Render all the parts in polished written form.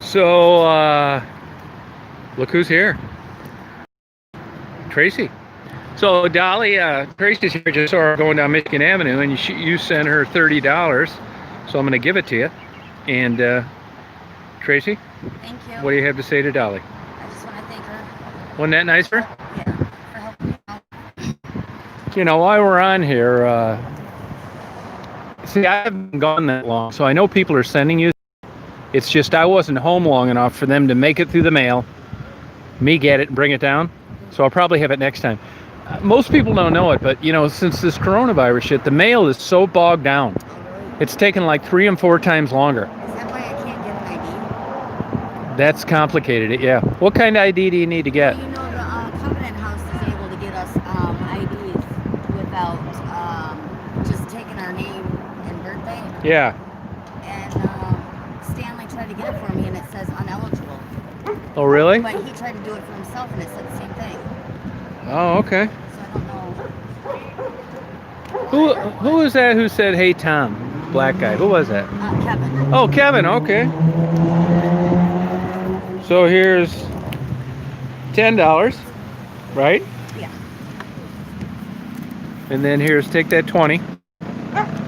So, look who's here. Tracy. So, Dolly, Tracy's here just saw her going down Michigan Avenue, and you sent her $30. So I'm going to give it to you. And, Tracy? Thank you. What do you have to say to Dolly? I just want to thank her. Wasn't that nice of her? Yeah, for helping me out. You know, while we're on here, see, I haven't been gone that long, so I know people are sending you. It's just I wasn't home long enough for them to make it through the mail, me get it and bring it down. So I'll probably have it next time. Most people don't know it, but you know, since this coronavirus shit, the mail is so bogged down. It's taken like 3 and 4 times longer. Is that why I can't get an ID? That's complicated, yeah. What kind of ID do you need to get? Well, you know, the Covenant House is able to get us IDs without just taking our name and birthday. Yeah. And Stanley tried to get it for me, and it says uneligible. Oh, really? But he tried to do it for himself, and it said the same thing. Oh, okay. So I don't know. Who was that who said, "Hey, Tom"? Black guy. Who was that? Kevin. Oh, Kevin. Okay. So here's $10, right? Yeah. And then here's take that 20.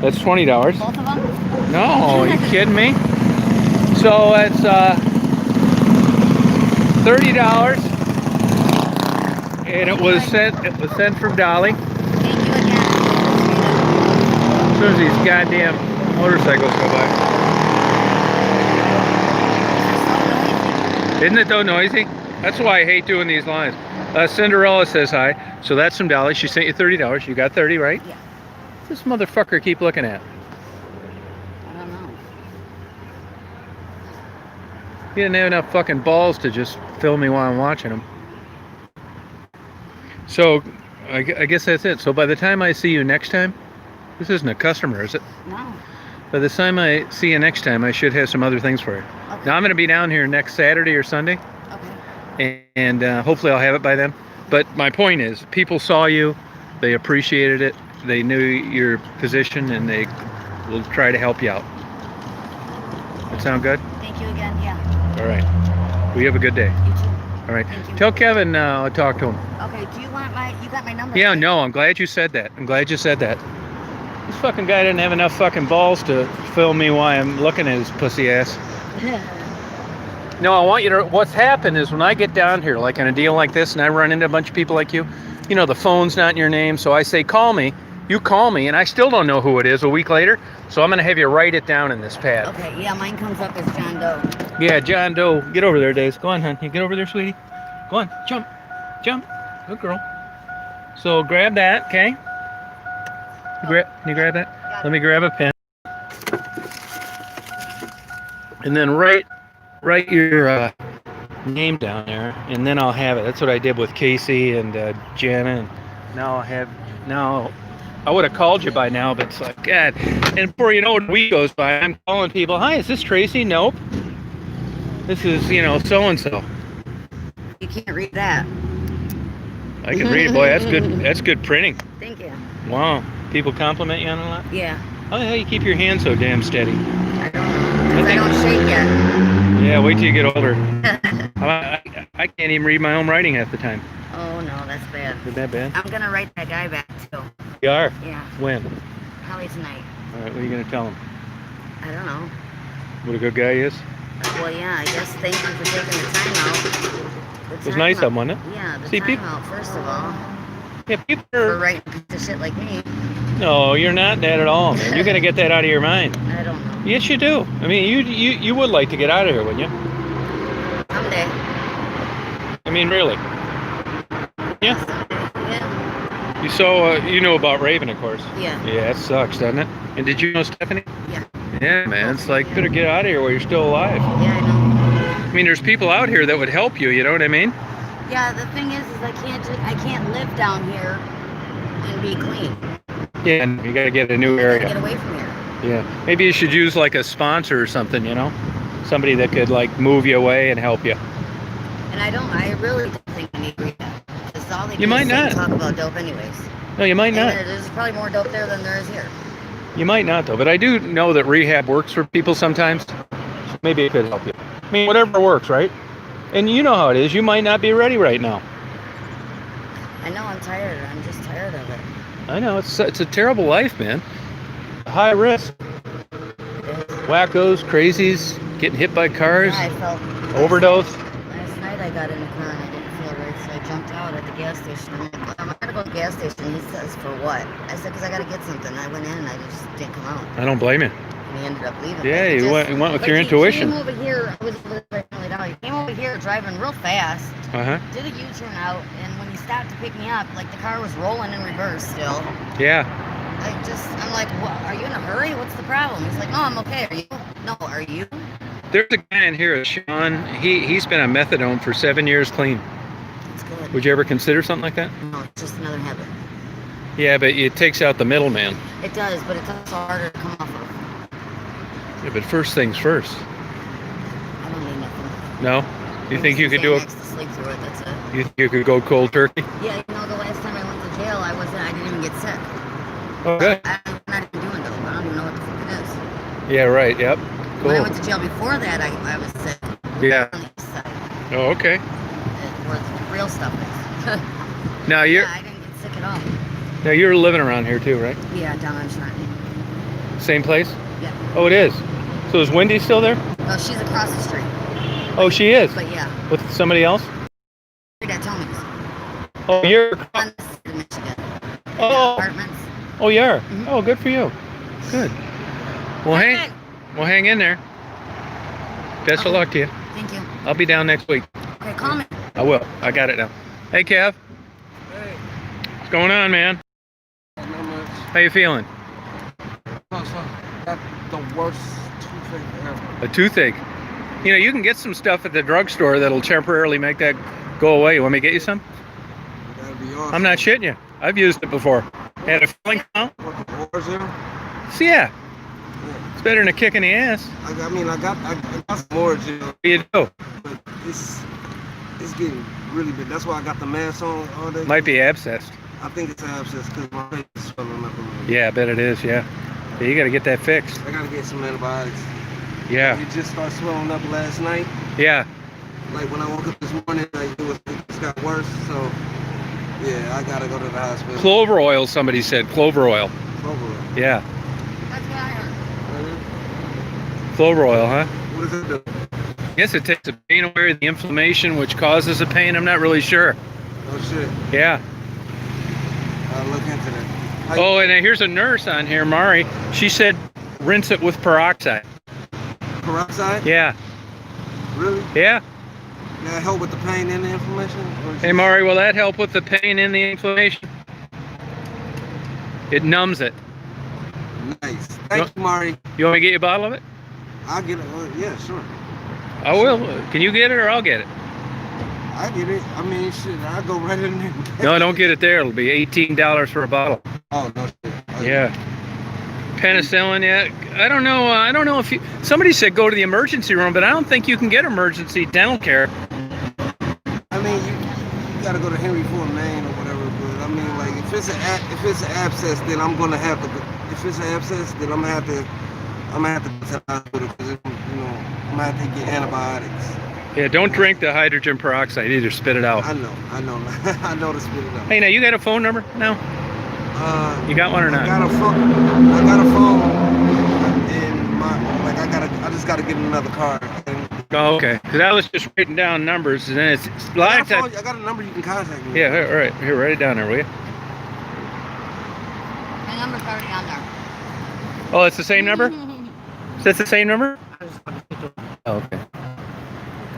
That's $20. Both of them? No, are you kidding me? So it's $30, and it was sent from Dolly. Thank you again. As soon as these goddamn motorcycles go by. Isn't it though noisy? That's why I hate doing these lines. Cinderella says hi. So that's from Dolly. She sent you $30. You got 30, right? Yeah. What's this motherfucker keep looking at? I don't know. He didn't have enough fucking balls to just film me while I'm watching him. So I guess that's it. So by the time I see you next time, this isn't a customer, is it? No. By the time I see you next time, I should have some other things for you. Okay. Now I'm going to be down here next Saturday or Sunday, Okay. and hopefully I'll have it by then. But my point is, people saw you, they appreciated it, they knew your position, and they will try to help you out. That sound good? Thank you again. Yeah. All right. Well, you have a good day. You too. All right. Thank you. Tell Kevin I talked to him. Okay. Do you want you got my number? Yeah, right? no, I'm glad you said that. I'm glad you said that. This fucking guy didn't have enough fucking balls to film me while I'm looking at his pussy ass. No, I want you to, what's happened is when I get down here, like in a deal like this, and I run into a bunch of people like you know, the phone's not in your name, so I say, call me, you call me, and I still don't know who it is a week later, so I'm going to have you write it down in this pad. Okay. Yeah, mine comes up as John Doe. Yeah, John Doe. Get over there, Days. Go on, hon. You get over there, sweetie. Go on. Jump. Jump. Good girl. So grab that, okay? Can you grab that? Let me grab a pen. And then write your name down there, and then I'll have it. That's what I did with Casey and Jana, and now I would have called you by now, but it's like, God. And before you know it, a week goes by, I'm calling people, hi, is this Tracy? Nope. This is, you know, so-and-so. You can't read that. I can read it. Boy, that's good printing. Thank you. Wow. People compliment you on a lot? Yeah. How the hell you keep your hands so damn steady? I don't know. Because I don't shake yet. Yeah, wait till you get older. I can't even read my own writing half the time. Oh, no, that's bad. Is that bad? I'm going to write that guy back, too. You are? Yeah. When? Probably tonight. All right, what are you going to tell him? I don't know. What a good guy he is? Well, yeah, I guess thank you for taking the time out. It was nice of him, wasn't it? Yeah, the See, time people, out, first of all. yeah, people For are... writing a piece of shit like me. No, you're not that at all, man. You're going to get that out of your mind. I don't know. Yes, you do. I mean, you would like to get out of here, wouldn't you? Someday. I mean, really. Yeah. Yeah. You know about Raven, of course. Yeah. Yeah, it sucks, doesn't it? And did you know Stephanie? Yeah. Yeah, man. It's like, better get out of here while you're still alive. Yeah, I know. I mean, there's people out here that would help you, you know what I mean? Yeah, the thing is I can't live down here and be clean. Yeah, and you got to get a new I gotta area. get away from here. Yeah. Maybe you should use like a sponsor or something, you know? Somebody that could like move you away and help you. And I really don't think I need rehab. Because all they do You might is sit and not. talk about dope anyways. No, you might not. And there's probably more dope there than there is here. You might not, though. But I do know that rehab works for people sometimes. Maybe it could help you. I mean, whatever works, right? And you know how it is. You might not be ready right now. I know I'm tired. I'm just tired of it. I know it's a terrible life, man. High risk. Wackos, crazies, getting hit by cars, Yeah, I felt overdose. Last night I got in the car and I didn't feel right, so I jumped out at the gas station. I'm like, I'm gonna go to the gas station. He says, for what? I said, because I gotta get something. I went in and I just didn't come out. I don't blame you. And he ended up leaving. Yeah, you went with your He intuition. came over here. I was really down. He came over here driving real fast. Did a U-turn out, and when he stopped to pick me up, like the car was rolling in reverse still. Yeah. I'm like, what? Are you in a hurry? What's the problem? He's like, no, I'm okay. Are you? No, are you? There's a guy in here, Sean. He's been on methadone for 7 years clean. That's good. Would you ever consider something like that? No, it's just another habit. Yeah, but it takes out the middleman. It does, but it's also harder to come off of. Yeah, but first things first. I don't need nothing. No? You think you could do it? To sleep through it. That's it. You think you could go cold turkey? Yeah, you know, the last time I went to jail, I didn't even get sick. Oh, good. I'm not even doing dope. I don't even know what the fuck it is. Yeah, right. Yep. Cool. When I went to jail before that, I was sick. Yeah. On the east side. Oh, okay. Where the real stuff is. Now you're Yeah, I didn't get sick at all. you're living around here too, right? Yeah, down on Sharpie. Same place? Yeah. Oh, it is. So is Wendy still there? Oh, she's across the street. Oh, she is. But yeah, With somebody else? at Tony's. Oh, you're. On the side of Michigan. Oh. Apartments. Oh, you are. Mhm. Oh, good for you. Good. Well, hang in there. Best of luck to you. Thank you. I'll be down next week. Okay, call me. I will. I got it now. Hey, Kev. Hey, What's going on, man? not much. How you feeling? Got the worst toothache ever. A toothache. You know, you can get some stuff at the drugstore that'll temporarily make that go away. You want me to get you some? That'd be awesome. I'm not shitting you. I've used it before. Had a feeling out. What, the wars there? So yeah, it's better than a kick in the ass. I got some more, you know, What do you do? but it's getting really big. That's why I got the mask on all day. Might be abscessed. I think it's abscess because my face is swelling up a little. Yeah, I bet it is, yeah. Yeah, you gotta get that fixed. I gotta get some antibiotics. Yeah, It just started swelling up last night. yeah. Like when I woke up this morning, like it just got worse. So yeah, I gotta go to the hospital. Clover oil, somebody said. Clover oil. Clover. Yeah. That's what I heard. Clover oil, huh? What does it do? I guess it takes the pain away, the inflammation, which causes the pain. I'm not really sure. Oh shit. Yeah. I'll look into that. Oh, and here's a nurse on here, Mari. She said rinse it with peroxide. Peroxide? Yeah. Really? Yeah. That help with the pain and the inflammation? Hey, Mari, will that help with the pain and the inflammation? It numbs it. Nice. Thank you, Mari. You want me to get you a bottle of it? I'll get it. Yeah, sure. I will. Can you get it or I'll get it? I get it. I mean, shit, I'll go right in there. No, don't get it there. It'll be $18 for a bottle. Oh, no shit. Oh, Yeah. Penicillin, yeah. I don't know. I don't know if you. Somebody said go to the emergency room, but I don't think you can get emergency dental care. I mean, you gotta go to Henry Ford, Maine or whatever. But I mean, like, if it's an abscess, then I'm gonna have to. If it's an abscess, then I'm gonna have to go to the hospital because you know I'm gonna have to get antibiotics. Yeah, don't drink the hydrogen peroxide either. Spit it out. I know. I know to spit it out. Hey, now you got a phone number now? You got one or not? I got a phone, and I just gotta get another card. And Oh, okay. Because I was just writing down numbers, and then it's a lot of times. I got a number you can contact me. Yeah, all right. Here, write it down there, will you? My number's already on there. Oh, it's the same number? Is that the same number? Oh, okay.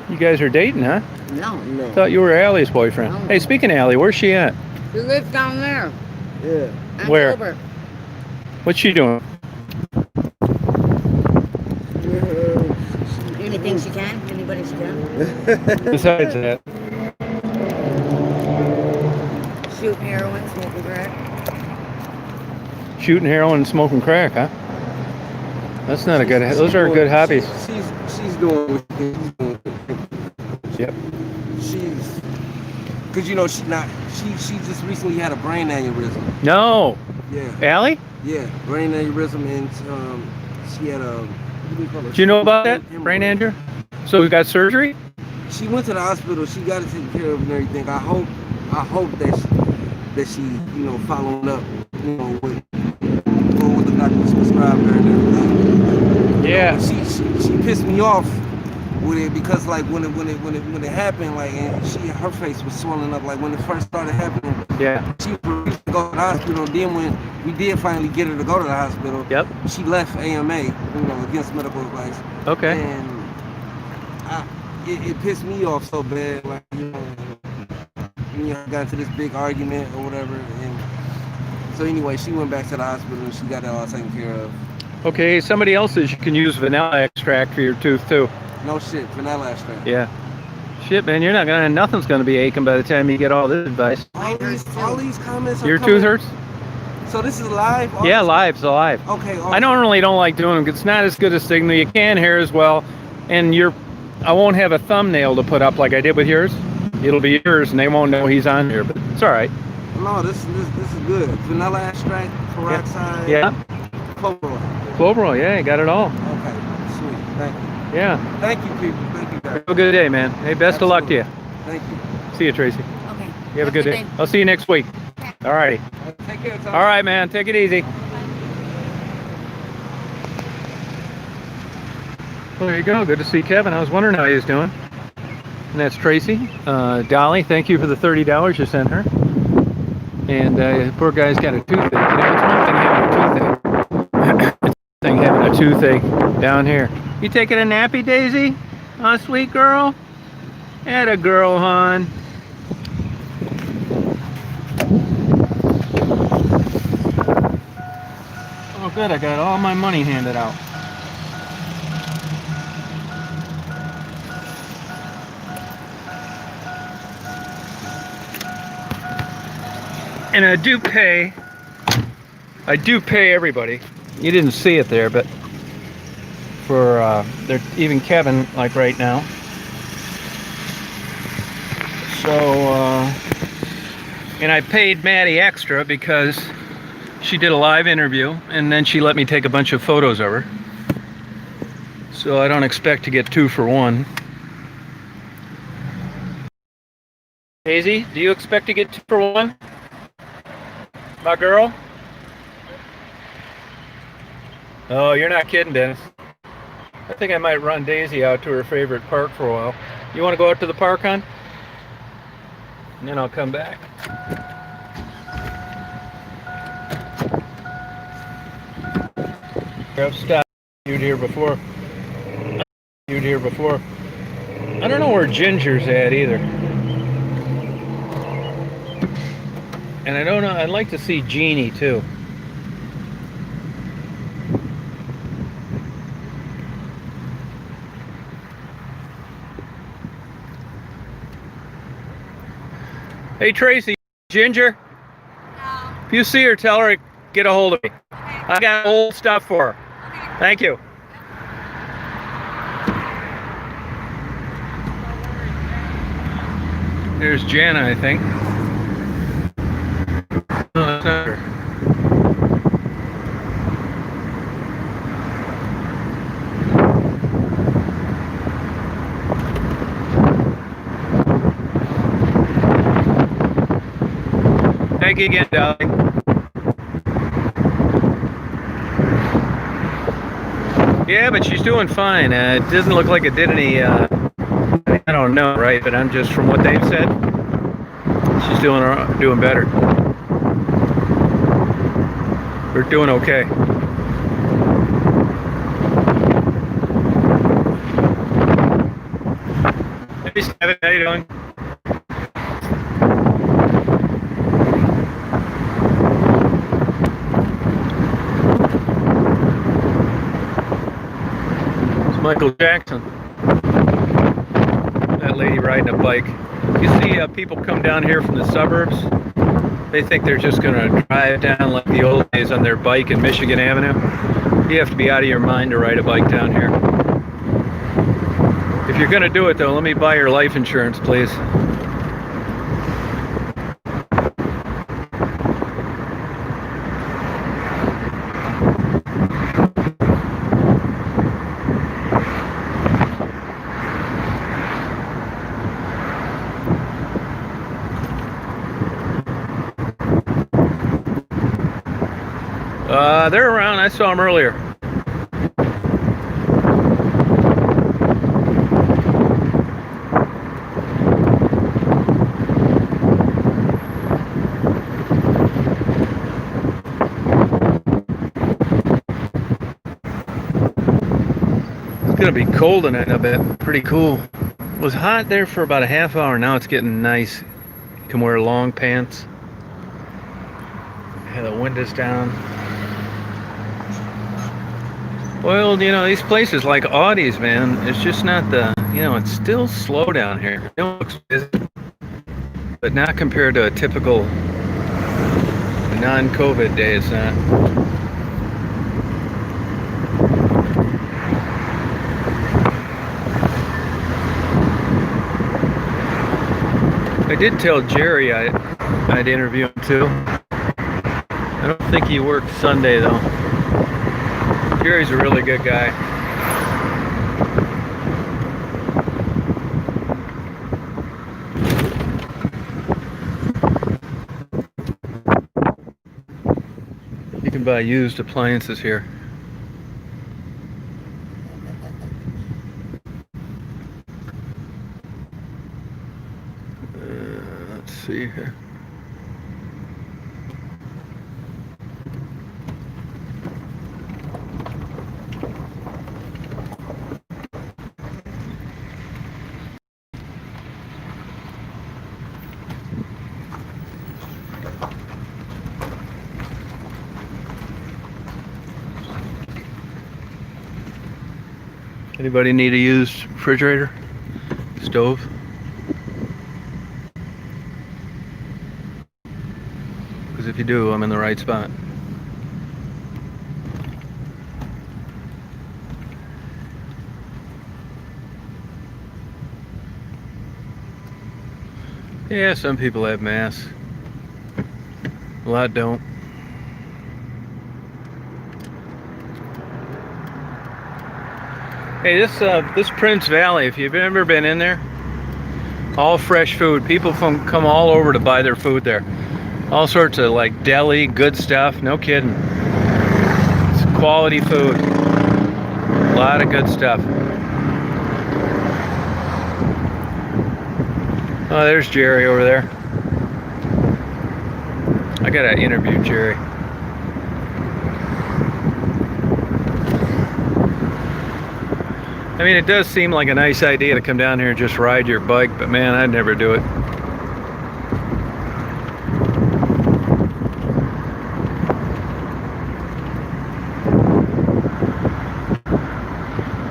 You guys are dating, huh? No. Thought you were Allie's boyfriend. No. Hey, speaking of Allie, where's she at? He lives down there. Yeah. On Where? Gilbert. What's she doing? Anything she can? Anybody she can? Besides that. Shooting heroin, smoking crack. Shooting heroin and smoking crack, huh? That's not a good. Those are good hobbies. She's doing. Yep. Because you know she just recently had a brain aneurysm. No. Yeah. Allie? Yeah, brain aneurysm, and she had a. What do you call it? Do you know about that brain aneurysm? So we got surgery? She went to the hospital. She got it taken care of and everything. I hope that she, you know, following up, you know, with what the doctors prescribed her and everything. Yeah. She pissed me off with it because like when it happened, like, and her face was swelling up, like when it first started happening. Yeah. She refused to go to the hospital. Then when we did finally get her to go to the hospital, Yep. she left AMA, you know, against medical advice. Okay. And it pissed me off so bad, like, you know, got into this big argument or whatever, and so anyway, she went back to the hospital and she got it all taken care of. Okay, somebody else says you can use vanilla extract for your tooth too. No shit, vanilla extract. Yeah. Shit, man, you're not gonna. Nothing's gonna be aching by the time you get all this advice. All these comments are Your coming. tooth hurts? So this is live? Yeah, live's live. Okay. I normally don't like doing them. It's not as good a signal. You can hear as well, and I won't have a thumbnail to put up like I did with yours. It'll be yours, and they won't know he's on here, but it's all right. No, this is good. Vanilla extract, peroxide. Yeah. Clover, yeah, you got it all. Okay, sweet. Thank you. Yeah. Thank you, people. Thank you, guys. Have a good day, man. Hey, best of luck to you. Thank you. See you, Tracy. Okay. You have a good day. I'll see you next week. All righty. Take care, Tom. All right, man. Take it easy. Well, there you go. Good to see Kevin. I was wondering how he was doing. And that's Tracy. Dolly, thank you for the $30 you sent her. And poor guy's got a toothache. You know, it's one thing having a toothache. It's one thing having a toothache down here. You taking a nappy, Daisy? Huh, sweet girl? Atta girl, hon. Oh, good. I got all my money handed out. And I do pay everybody. You didn't see it there, but for even Kevin, like right now. So and I paid Maddie extra because she did a live interview and then she let me take a bunch of photos of her. So I don't expect to get 2 for 1. Daisy, do you expect to get 2 for 1? My girl? Oh, you're not kidding, Dennis. I think I might run Daisy out to her favorite park for a while. You want to go out to the park, hon? And then I'll come back. I've stopped you here before. I don't know where Ginger's at either. And I don't know, I'd like to see Jeannie too. Hey Tracy, Ginger? No. If you see her, tell her to get a hold of me. Okay. I got old stuff for her. Okay. Thank you. There's Jana, I think. No, that's not her. Thank you again, Dolly. Yeah, but she's doing fine. It doesn't look like it did any, I don't know, right? But I'm just from what they've said, she's doing better. We're doing okay. Hey, Steven, how you doing? It's Michael Jackson. That lady riding a bike. You see people come down here from the suburbs. They think they're just going to drive down like the old days on their bike in Michigan Avenue. You have to be out of your mind to ride a bike down here. If you're going to do it, though, let me buy your life insurance, please. they're around. I saw them earlier. It's gonna be cold tonight, I bet. Pretty cool. It was hot there for about a half hour. Now it's getting nice. You can wear long pants. Have the windows down. Well, you know, these places like Audie's, man, it's just not the, you know, it's still slow down here. It looks busy, but not compared to a typical non-COVID day. It's not. I did tell Jerry I'd interview him too. I don't think he worked Sunday though. Jerry's a really good guy. You can buy used appliances here. Let's see here. Anybody need a used refrigerator? Stove? Because if you do, I'm in the right spot. Yeah, some people have masks. A lot don't. Hey, this Prince Valley, if you've ever been in there, all fresh food. People come all over to buy their food there. All sorts of like deli, good stuff. No kidding. It's quality food. A lot of good stuff. Oh, there's Jerry over there. I gotta interview Jerry. I mean, it does seem like a nice idea to come down here and just ride your bike, but man, I'd never do it.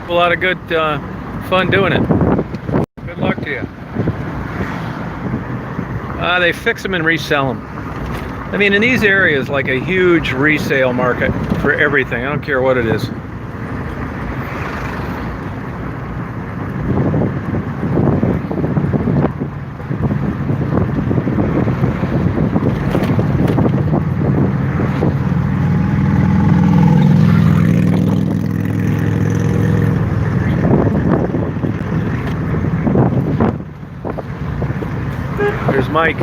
A lot of good fun doing it. Good luck to you. They fix them and resell them. I mean, in these areas, like a huge resale market for everything. I don't care what it is. There's Mike.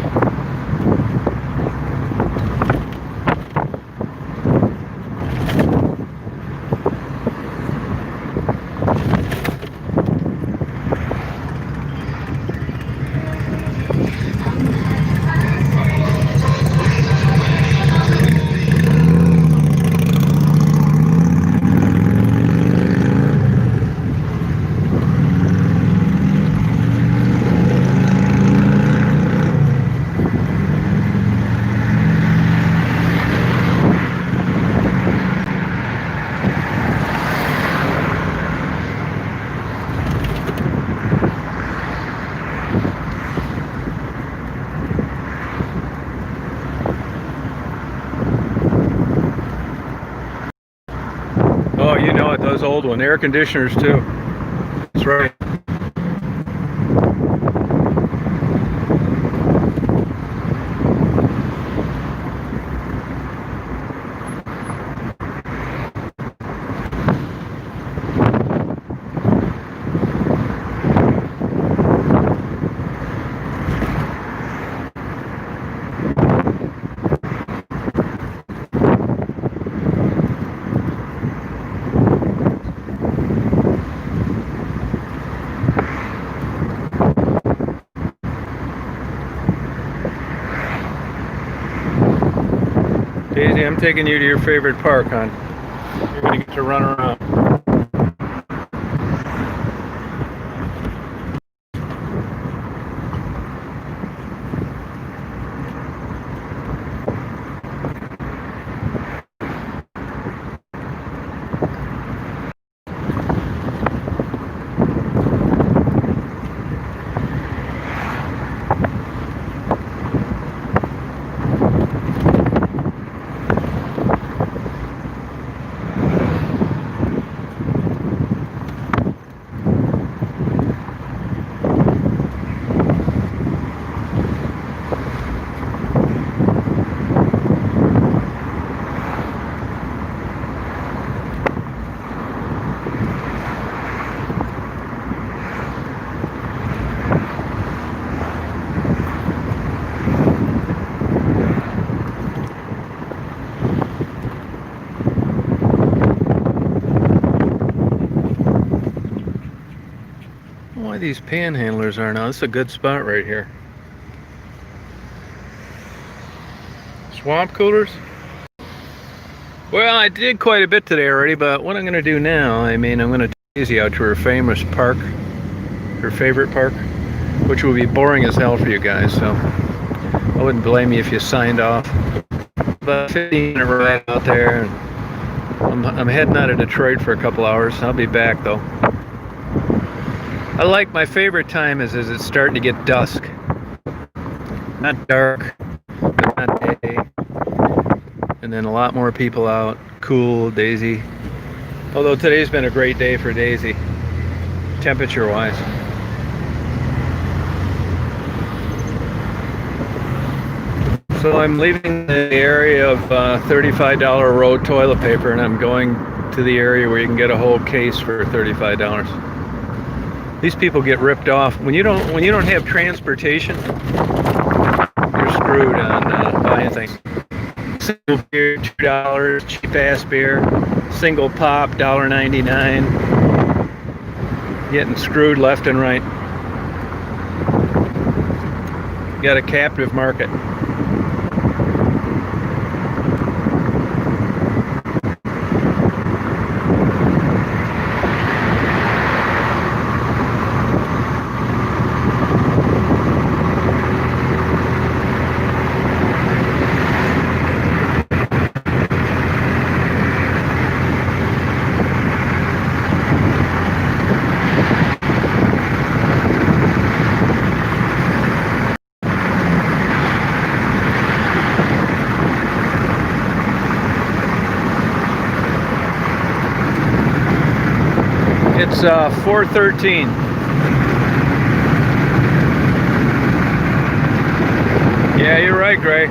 Oh, you know it, those old ones, air conditioners too. That's right. I'm taking you to your favorite park, hon. You're gonna get to run around. Why these panhandlers aren't on? This is a good spot right here. Swamp coolers? Well, I did quite a bit today already, but what I'm going to do now, I'm going to take Tracy out to her famous park, her favorite park, which will be boring as hell for you guys, so I wouldn't blame you if you signed off. About 15-minute ride out there, and I'm heading out of Detroit for a couple hours. I'll be back though. I like my favorite time is it's starting to get dusk. Not dark, but not day. And then a lot more people out. Cool, Daisy. Although today's been a great day for Daisy, temperature-wise. So I'm leaving the area of $35 roll toilet paper, and I'm going to the area where you can get a whole case for $35. These people get ripped off. When you don't have transportation, you're screwed on buying things. Single beer, $2, cheap ass beer. Single pop, $1.99. Getting screwed left and right. Got a captive market. It's 4:13. Yeah, you're right, Gray.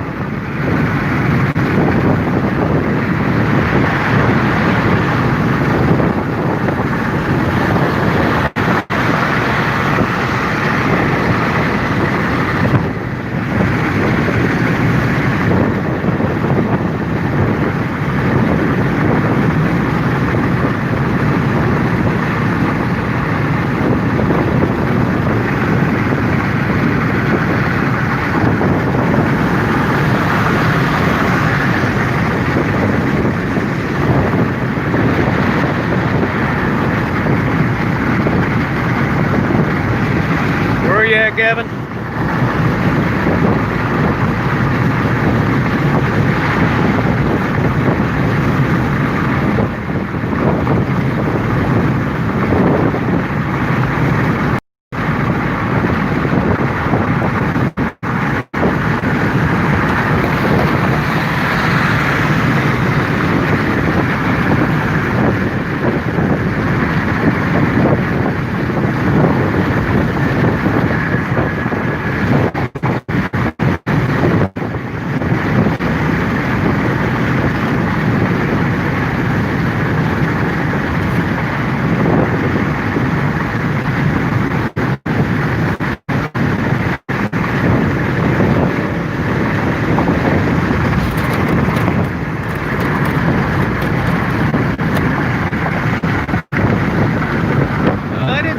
Gavin?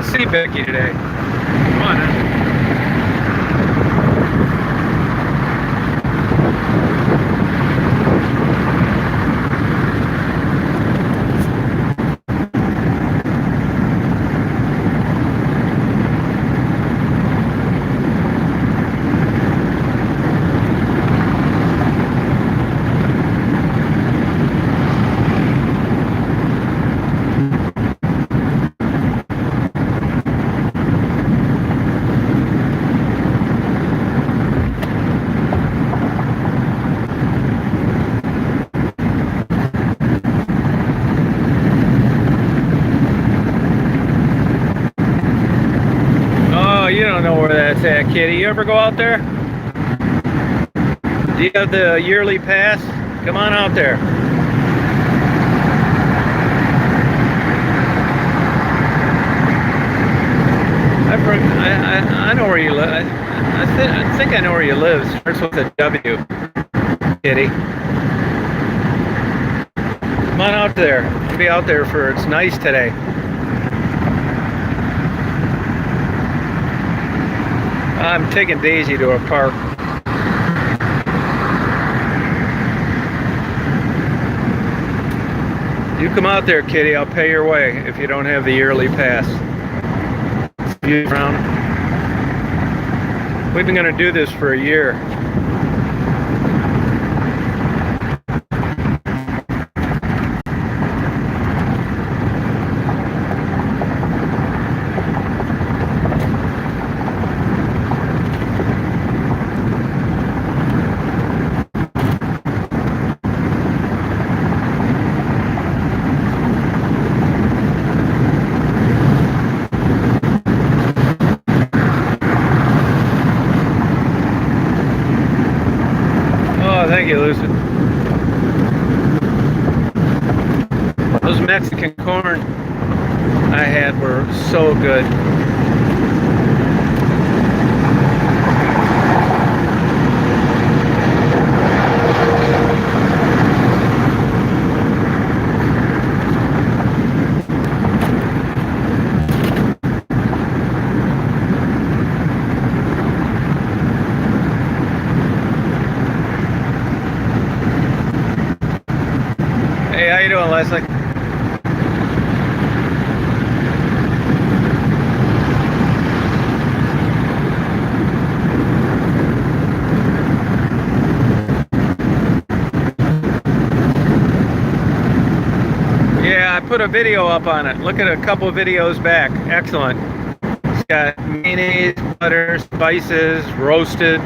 See Becky today. Come on, huh? That's it, Kitty. You ever go out there? Do you have the yearly pass? Come on out there. I know where you live. I think I know where you live. It starts with a W, Kitty. Come on out there. We'll be out there for it's nice today. I'm taking Daisy to a park. You come out there, Kitty. I'll pay your way if you don't have the yearly pass. Around. We've been going to do this for a year. Thank you, Lucid. Those Mexican corn I had were so good. Hey, how you doing, Leslie? Yeah, I put a video up on it. Look at a couple of videos back. Excellent. It's got mayonnaise, butter, spices, roasted.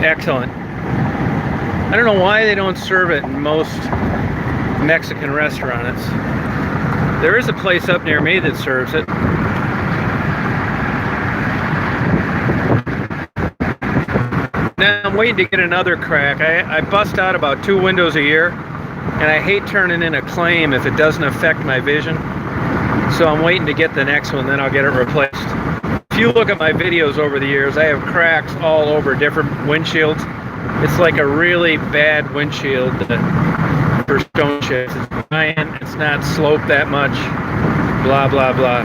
Excellent. I don't know why they don't serve it in most Mexican restaurants. There is a place up near me that serves it. Now I'm waiting to get another crack. I bust out about 2 windows a year, and I hate turning in a claim if it doesn't affect my vision. So I'm waiting to get the next one, then I'll get it replaced. If you look at my videos over the years, I have cracks all over different windshields. It's like a really bad windshield for stone chips. It's giant, it's not sloped that much, blah, blah, blah.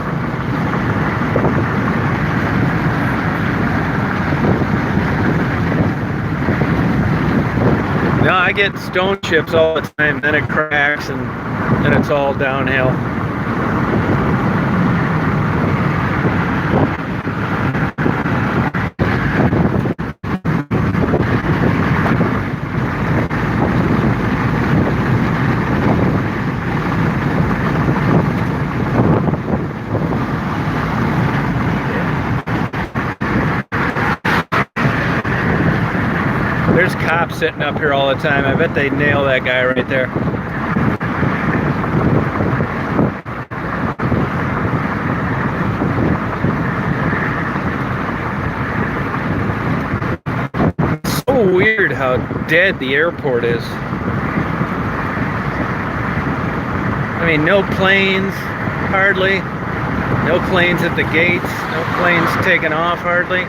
No, I get stone chips all the time, then it cracks, and then it's all downhill. There's cops sitting up here all the time. I bet they'd nail that guy right there. It's so weird how dead the airport is. I mean, no planes, hardly. No planes at the gates. No planes taking off, hardly.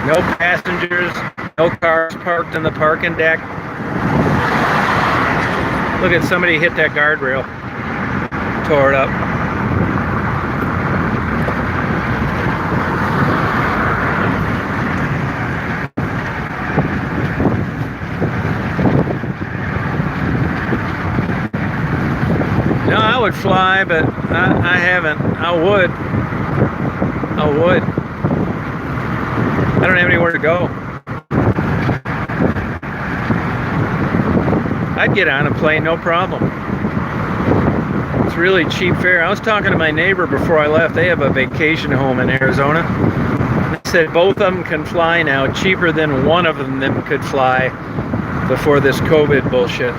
No passengers. No cars parked in the parking deck. Look at somebody hit that guardrail. Tore it up. No, I would fly, but I haven't. I would. I don't have anywhere to go. I'd get on a plane, no problem. It's really cheap fare. I was talking to my neighbor before I left. They have a vacation home in Arizona. They said both of them can fly now, cheaper than one of them could fly before this COVID bullshit.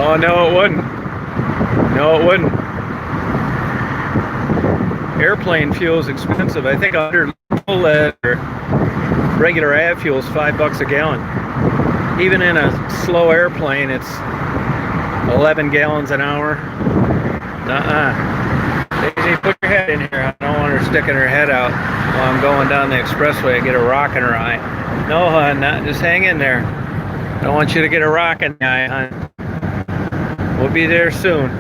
Oh, no, it wouldn't. No, it wouldn't. Airplane fuel is expensive. I think 100 lead or regular av fuel is $5 a gallon. Even in a slow airplane, it's 11 gallons an hour. Nuh-uh. Daisy, put your head in here. I don't want her sticking her head out while I'm going down the expressway. I get a rock in her eye. No, hon, just hang in there. I don't want you to get a rock in the eye, hon. We'll be there soon.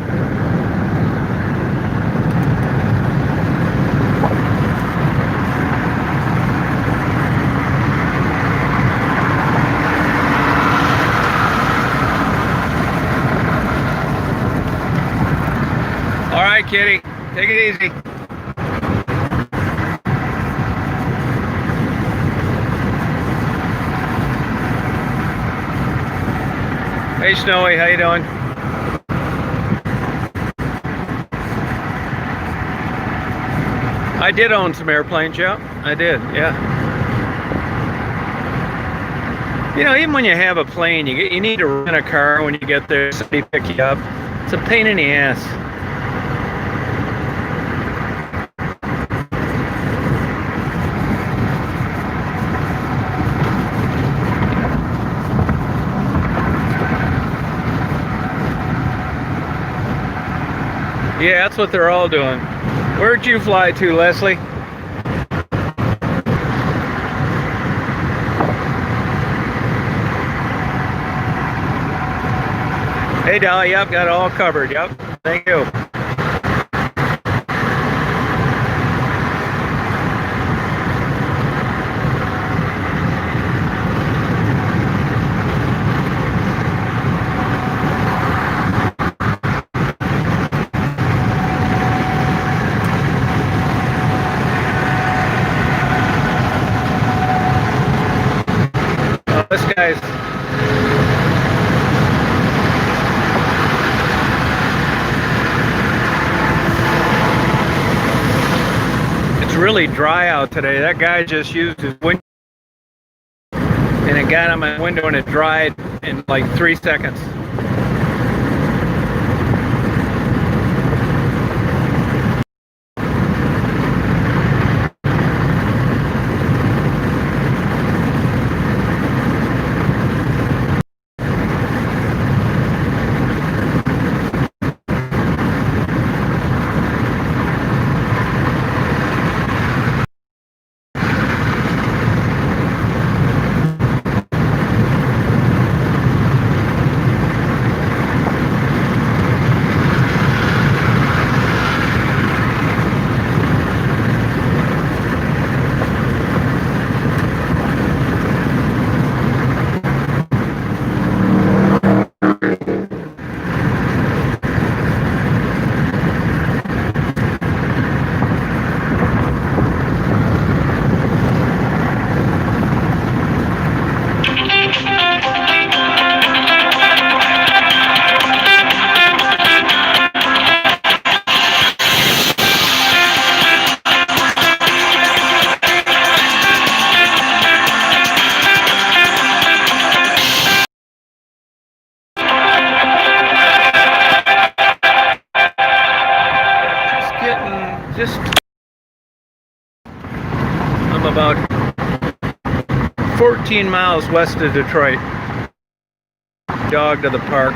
All right, kitty, take it easy. Hey, Snowy, how you doing? I did own some airplanes, yeah. I did, yeah. You know, even when you have a plane, you need to rent a car when you get there, somebody pick you up. It's a pain in the ass. Yeah, that's what they're all doing. Where'd you fly to, Leslie? Hey, Dolly, yep, got it all covered, yep. Thank you. This guy's it's really dry out today. That guy just used his window and it got on my window and it dried in like 3 seconds. I'm about 14 miles west of Detroit. Dog to the park.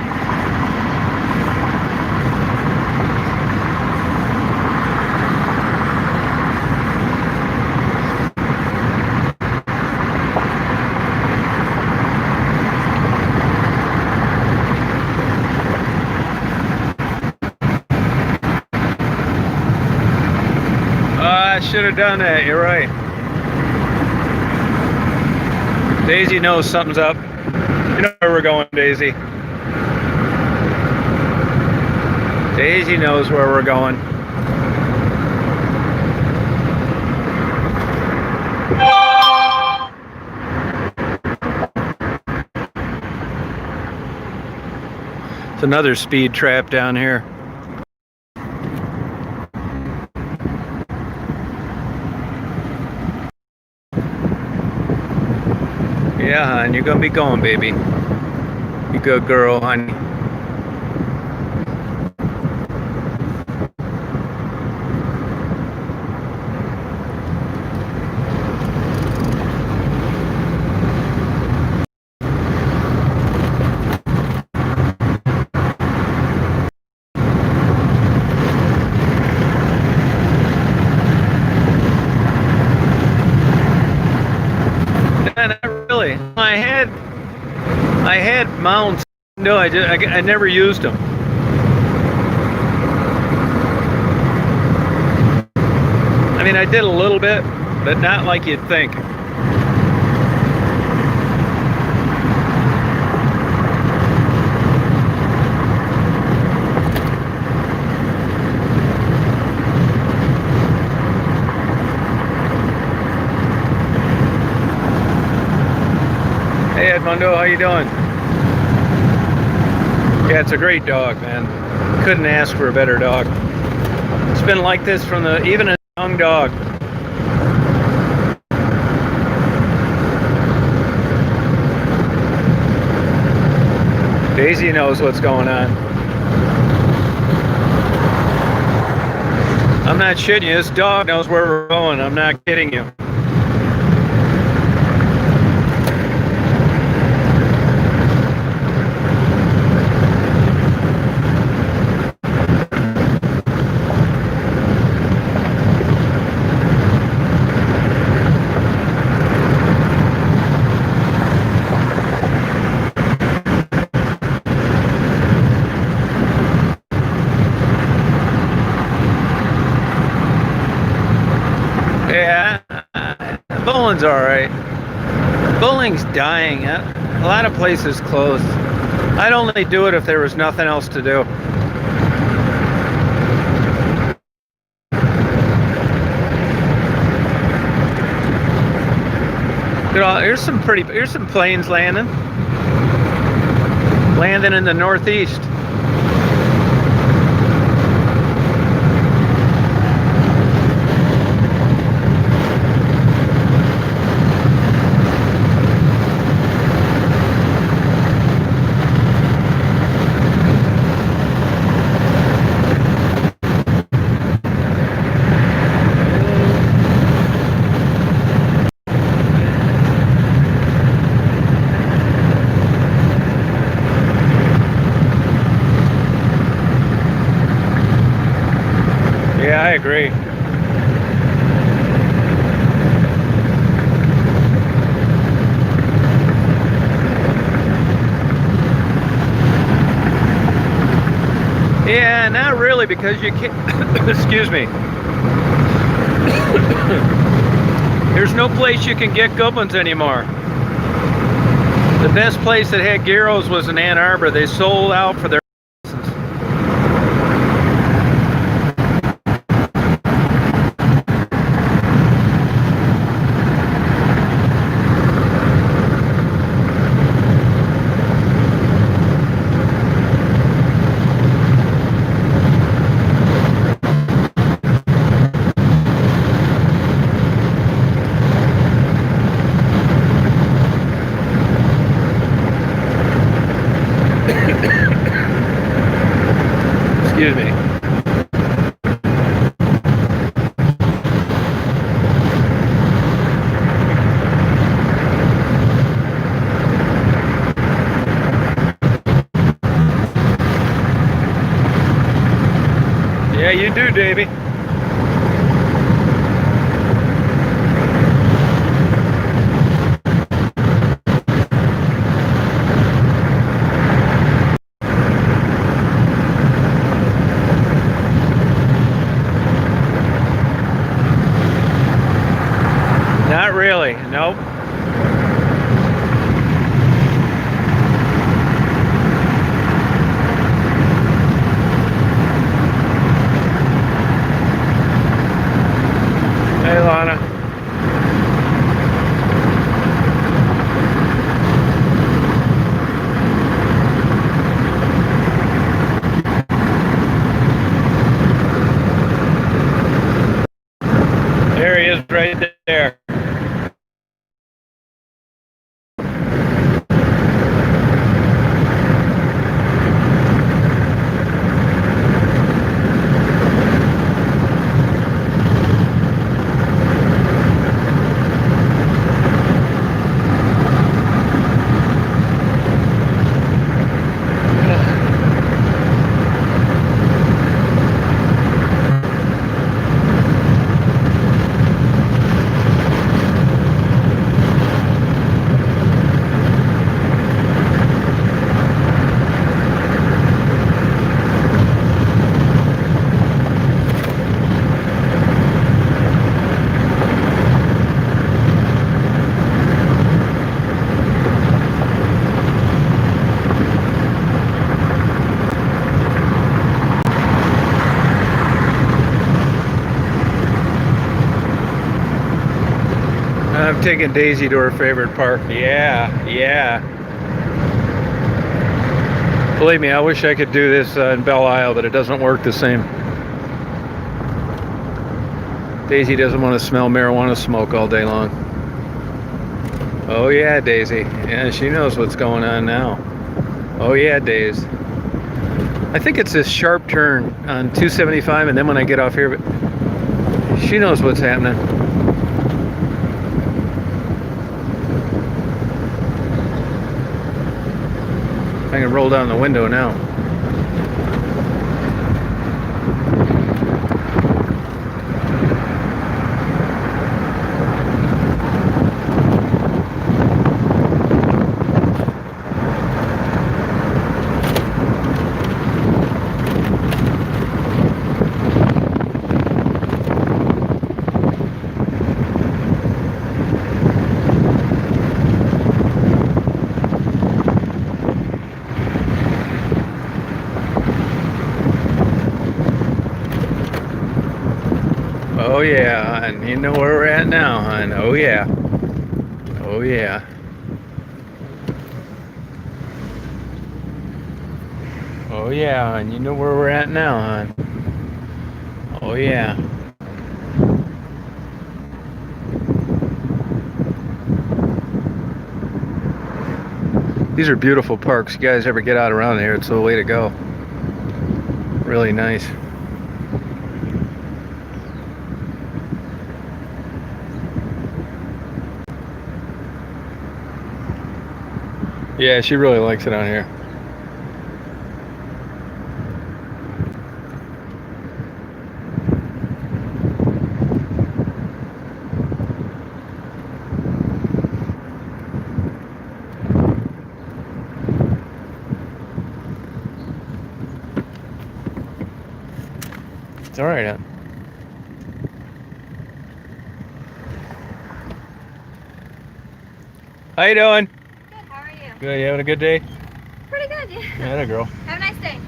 I should have done that, you're right. Daisy knows something's up. You know where we're going, Daisy. Daisy knows where we're going. It's another speed trap down here. Yeah, hon, you're gonna be going, baby. You good girl, honey. I had mounts. No, I never used them. I mean, I did a little bit, but not like you'd think. Hey Edmundo, how you doing? Yeah, it's a great dog, man. Couldn't ask for a better dog. It's been like this from even a young dog. Daisy knows what's going on. I'm not shitting you. This dog knows where we're going. I'm not kidding you. Yeah, bowling's all right. Bowling's dying. A lot of places closed. I'd only do it if there was nothing else to do. Here's some planes landing in the Northeast. Yeah, I agree. Yeah, not really, because you can't. Excuse me. There's no place you can get good ones anymore. The best place that had gyros was in Ann Arbor. They sold out for their. Excuse me. Yeah, you do, Davey. Not really, nope. Hey, Lana. There he is right there. taking Daisy to her favorite park. Yeah, yeah. Believe me, I wish I could do this in Belle Isle, but it doesn't work the same. Daisy doesn't want to smell marijuana smoke all day long. Oh yeah, Daisy. Yeah, she knows what's going on now. Oh yeah, Daisy. I think it's this sharp turn on 275, and then when I get off here, but she knows what's happening. I can roll down the window now. Oh yeah, and you know where we're at now, hon. Oh yeah. Oh yeah. Oh yeah, and you know where we're at now, hon. Oh yeah. These are beautiful parks. You guys ever get out around here, it's the way to go. Really nice. Yeah, she really likes it out here. It's all right, hon. How you doing? Good, how are you? Good. You having a good day? Pretty good, yeah. Yeah, that girl. Have a nice day.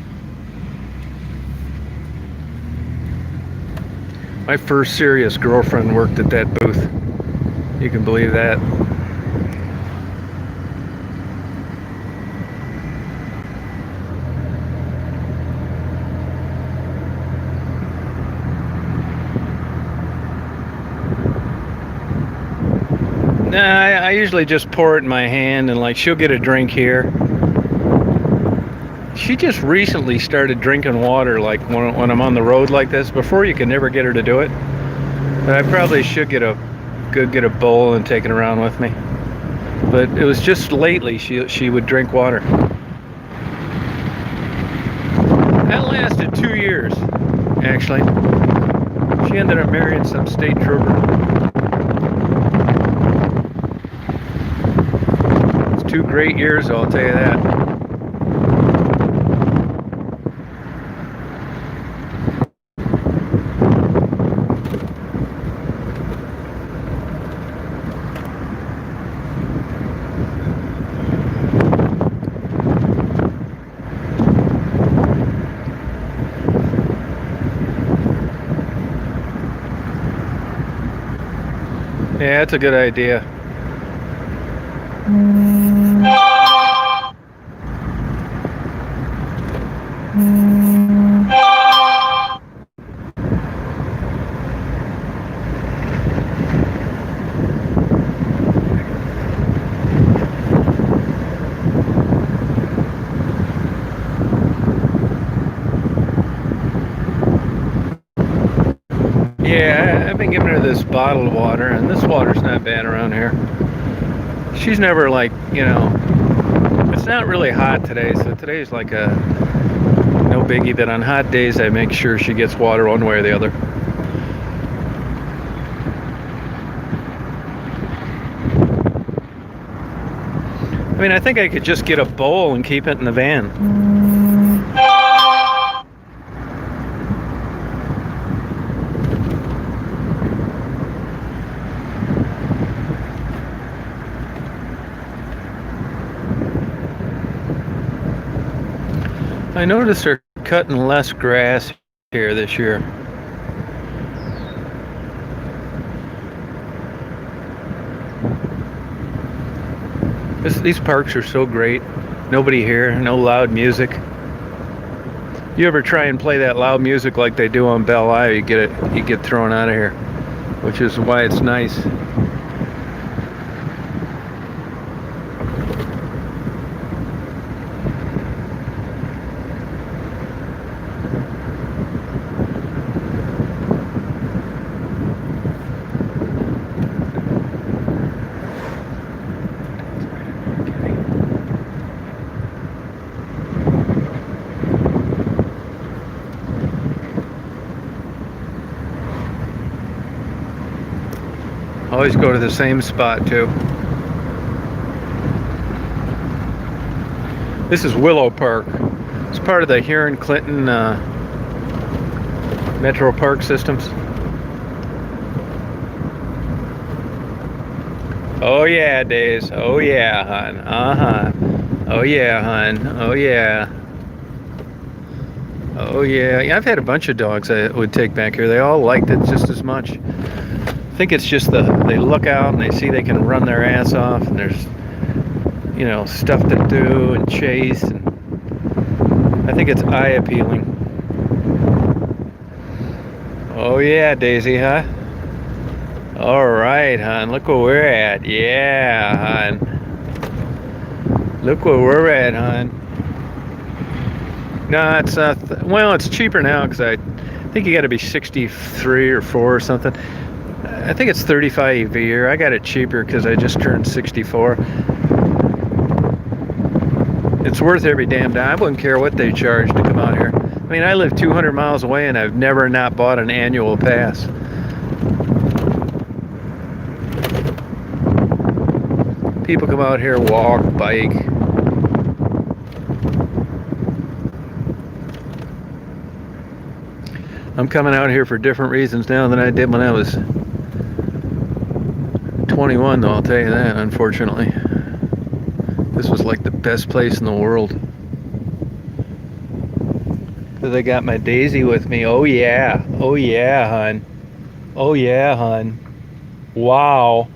My first serious girlfriend worked at that booth. You can believe that. Nah, I usually just pour it in my hand and like she'll get a drink here. She just recently started drinking water like when I'm on the road like this. Before you could never get her to do it. But I probably should get a bowl and take it around with me. But it was just lately she would drink water. That lasted 2 years, actually. She ended up marrying some state trooper. It's 2 great years, I'll tell you that. Yeah, that's a good idea. Yeah, I've been giving her this bottled water, and this water's not bad around here. She's never like, it's not really hot today, so today's like a no biggie, but on hot days I make sure she gets water one way or the other. I mean, I think I could just get a bowl and keep it in the van. I noticed they're cutting less grass here this year. These parks are so great. Nobody here, no loud music. You ever try and play that loud music like they do on Belle Isle, you get thrown out of here, which is why it's nice. Always go to the same spot too. This is Willow Park. It's part of the Huron Clinton Metro Park systems. Oh yeah, Days. Oh yeah, hon. Uh-huh. Oh yeah, hon. Oh yeah. Oh yeah. Yeah, I've had a bunch of dogs I would take back here. They all liked it just as much. I think it's just they look out and they see they can run their ass off, and there's, you know, stuff to do and chase, and I think it's eye appealing. Oh yeah, Daisy, huh? All right, hon. Look where we're at. Yeah, hon. Look where we're at, hon. No, it's well, it's cheaper now because I think you got to be 63 or 4 or something. I think it's 35 a year. I got it cheaper because I just turned 64. It's worth every damn dime. I wouldn't care what they charge to come out here. I mean, I live 200 miles away and I've never not bought an annual pass. People come out here, walk, bike. I'm coming out here for different reasons now than I did when I was 21, though, I'll tell you that, unfortunately. This was like the best place in the world. They got my Daisy with me. Oh yeah. Oh yeah, hon. Oh yeah, hon. Wow.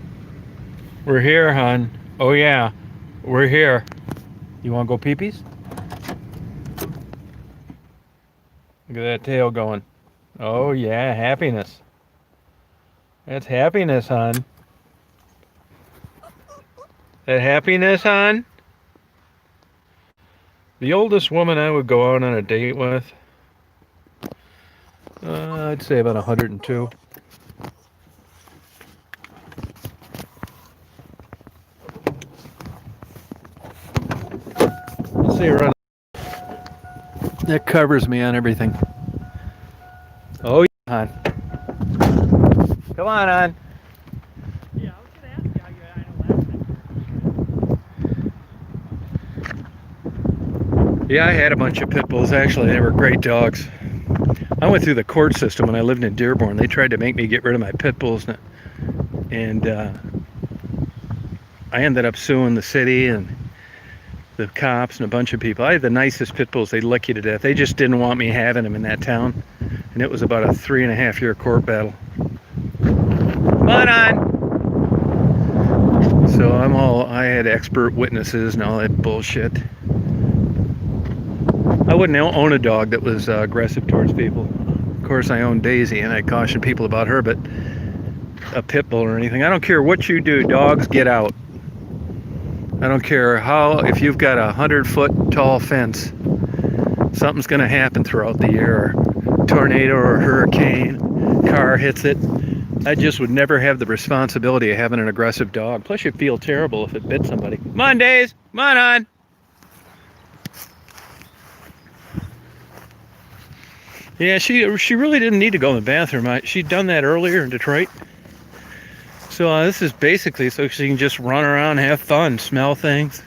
We're here, hon. Oh yeah. We're here. You want to go pee-pees? Look at that tail going. Oh yeah, happiness. That's happiness, hon. That happiness, hon? The oldest woman I would go out on a date with, I'd say about 102. I'll say around. That covers me on everything. Oh, yeah, hon. Come on, hon. Yeah, I was gonna ask you how you I know last time. Yeah, I had a bunch of pit bulls. Actually, they were great dogs. I went through the court system when I lived in Dearborn. They tried to make me get rid of my pit bulls, and I ended up suing the city and the cops and a bunch of people. I had the nicest pit bulls. They'd lick you to death. They just didn't want me having them in that town, and it was about a 3.5-year court battle. Come on. So I had expert witnesses and all that bullshit. I wouldn't own a dog that was aggressive towards people. Of course, I own Daisy, and I caution people about her, but a pit bull or anything. I don't care what you do, dogs get out. I don't care if you've got a 100-foot tall fence, something's going to happen throughout the year. Or tornado or hurricane, car hits it. I just would never have the responsibility of having an aggressive dog. Plus, you feel terrible if it bit somebody. Come on, Days. Come on. Yeah, she really didn't need to go in the bathroom. She'd done that earlier in Detroit. So this is basically so she can just run around, have fun, smell things,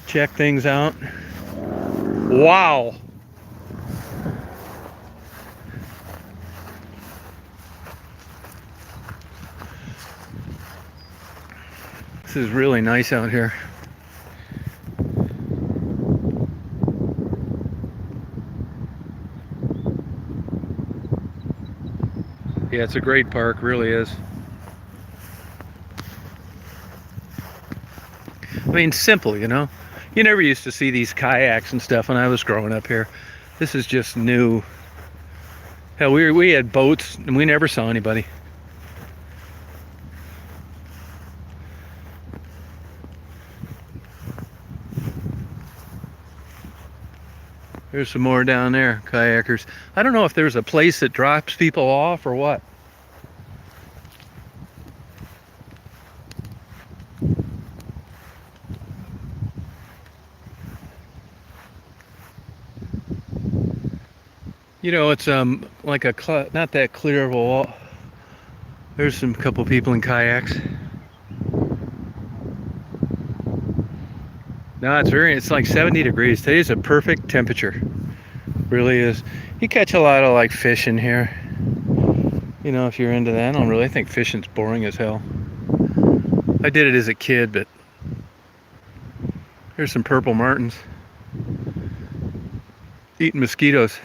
check things out. Wow. This is really nice out here. Yeah, it's a great park, really is. I mean, simple, you know. You never used to see these kayaks and stuff when I was growing up here. This is just new. Hell, we had boats and we never saw anybody. There's some more down there, kayakers. I don't know if there's a place that drops people off or what. You know, it's like not that clear of a wall. There's some couple people in kayaks. No, it's like 70 degrees. Today's a perfect temperature. Really is. You catch a lot of like fish in here. You know, if you're into that. I don't really think fishing's boring as hell. I did it as a kid, but here's some purple martins eating mosquitoes.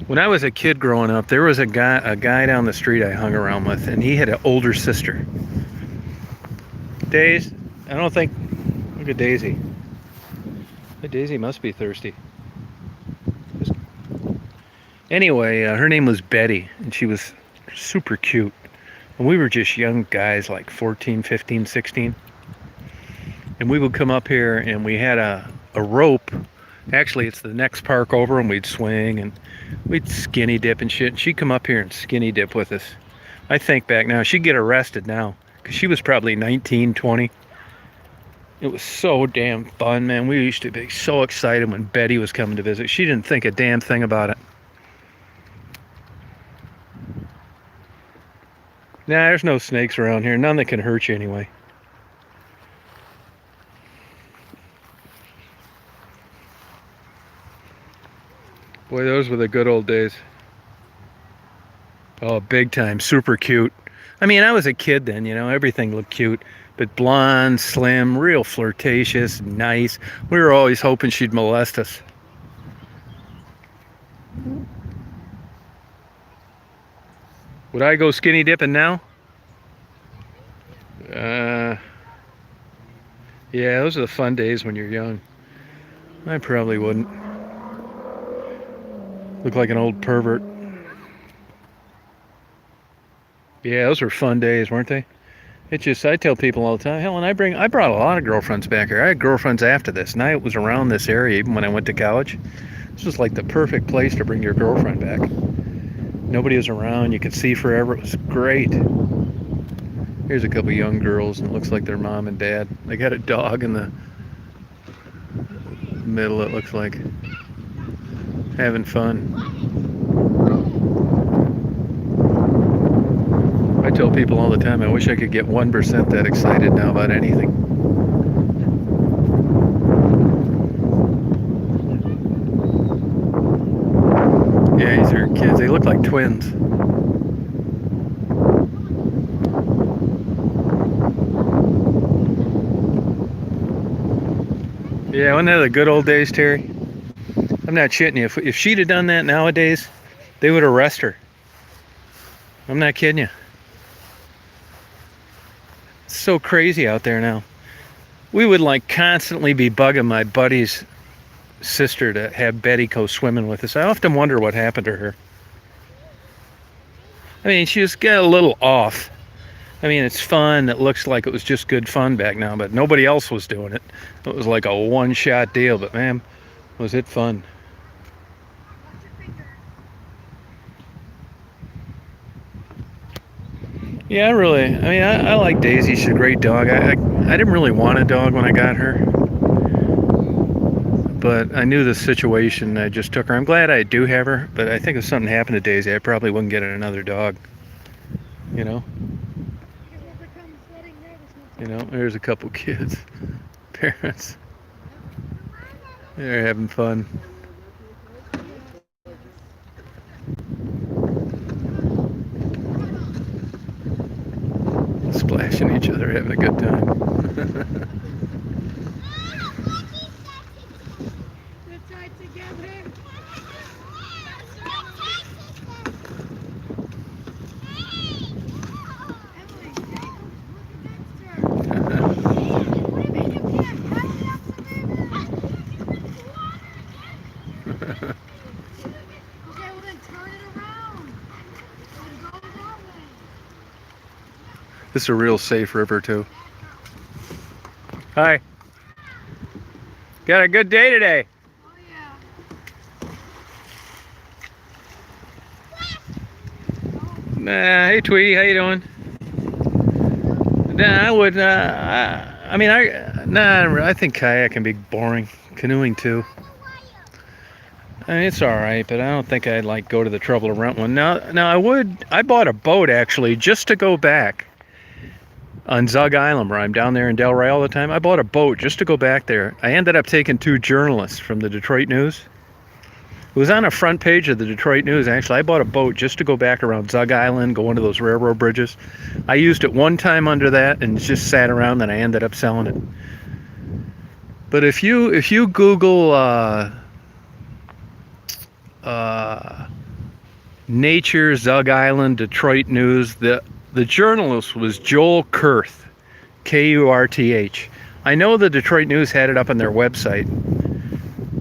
When I was a kid growing up, there was a guy down the street I hung around with, and he had an older sister. Daisy, I don't think. Look at Daisy. Hey, Daisy must be thirsty. Anyway, her name was Betty, and she was super cute. And we were just young guys, like 14, 15, 16. And we would come up here, and we had a rope. Actually, it's the next park over, and we'd swing, and we'd skinny dip and shit. And she'd come up here and skinny dip with us. I think back now, she'd get arrested now, because she was probably 19, 20. It was so damn fun, man. We used to be so excited when Betty was coming to visit. She didn't think a damn thing about it. Nah, there's no snakes around here. None that can hurt you anyway. Boy, those were the good old days. Oh, big time. Super cute. I mean, I was a kid then, you know, everything looked cute. But blonde, slim, real flirtatious, nice. We were always hoping she'd molest us. Would I go skinny dipping now? Yeah, those are the fun days when you're young. I probably wouldn't. Look like an old pervert. Yeah, those were fun days, weren't they? It's just, I tell people all the time, hell, and I brought a lot of girlfriends back here. I had girlfriends after this, and I was around this area even when I went to college. This was like the perfect place to bring your girlfriend back. Nobody was around, you could see forever, it was great. Here's a couple young girls, and it looks like their mom and dad. They got a dog in the middle, it looks like. Having fun. I tell people all the time, I wish I could get 1% that excited now about anything. Yeah, these are kids. They look like twins. Yeah, wasn't that the good old days, Terry? I'm not shitting you. If she'd have done that nowadays, they would arrest her. I'm not kidding you. It's so crazy out there now. We would like constantly be bugging my buddy's sister to have Betty go swimming with us. I often wonder what happened to her. I mean, she just got a little off. I mean, it's fun. It looks like it was just good fun back now, but nobody else was doing it. It was like a one-shot deal, but man, was it fun. Yeah, I like Daisy. She's a great dog. I didn't really want a dog when I got her, but I knew the situation. I just took her. I'm glad I do have her, but I think if something happened to Daisy, I probably wouldn't get another dog. You know? You know, there's a couple kids, parents. They're having fun. Splashing each other, having a good time. This is a real safe river too. Hi. Got a good day today. Hey Tweety, how you doing? Nah, I would. I think kayak can be boring. Canoeing too. I mean, it's all right, but I don't think I'd like go to the trouble to rent one. Now I would. I bought a boat actually just to go back on Zug Island, where I'm down there in Delray all the time. I bought a boat just to go back there. I ended up taking 2 journalists from the Detroit News. It was on the front page of the Detroit News, actually. I bought a boat just to go back around Zug Island, go into those railroad bridges. I used it one time under that and just sat around, and I ended up selling it. But if you Google Nature, Zug Island, Detroit News, the journalist was Joel Kurth, Kurth. I know the Detroit News had it up on their website.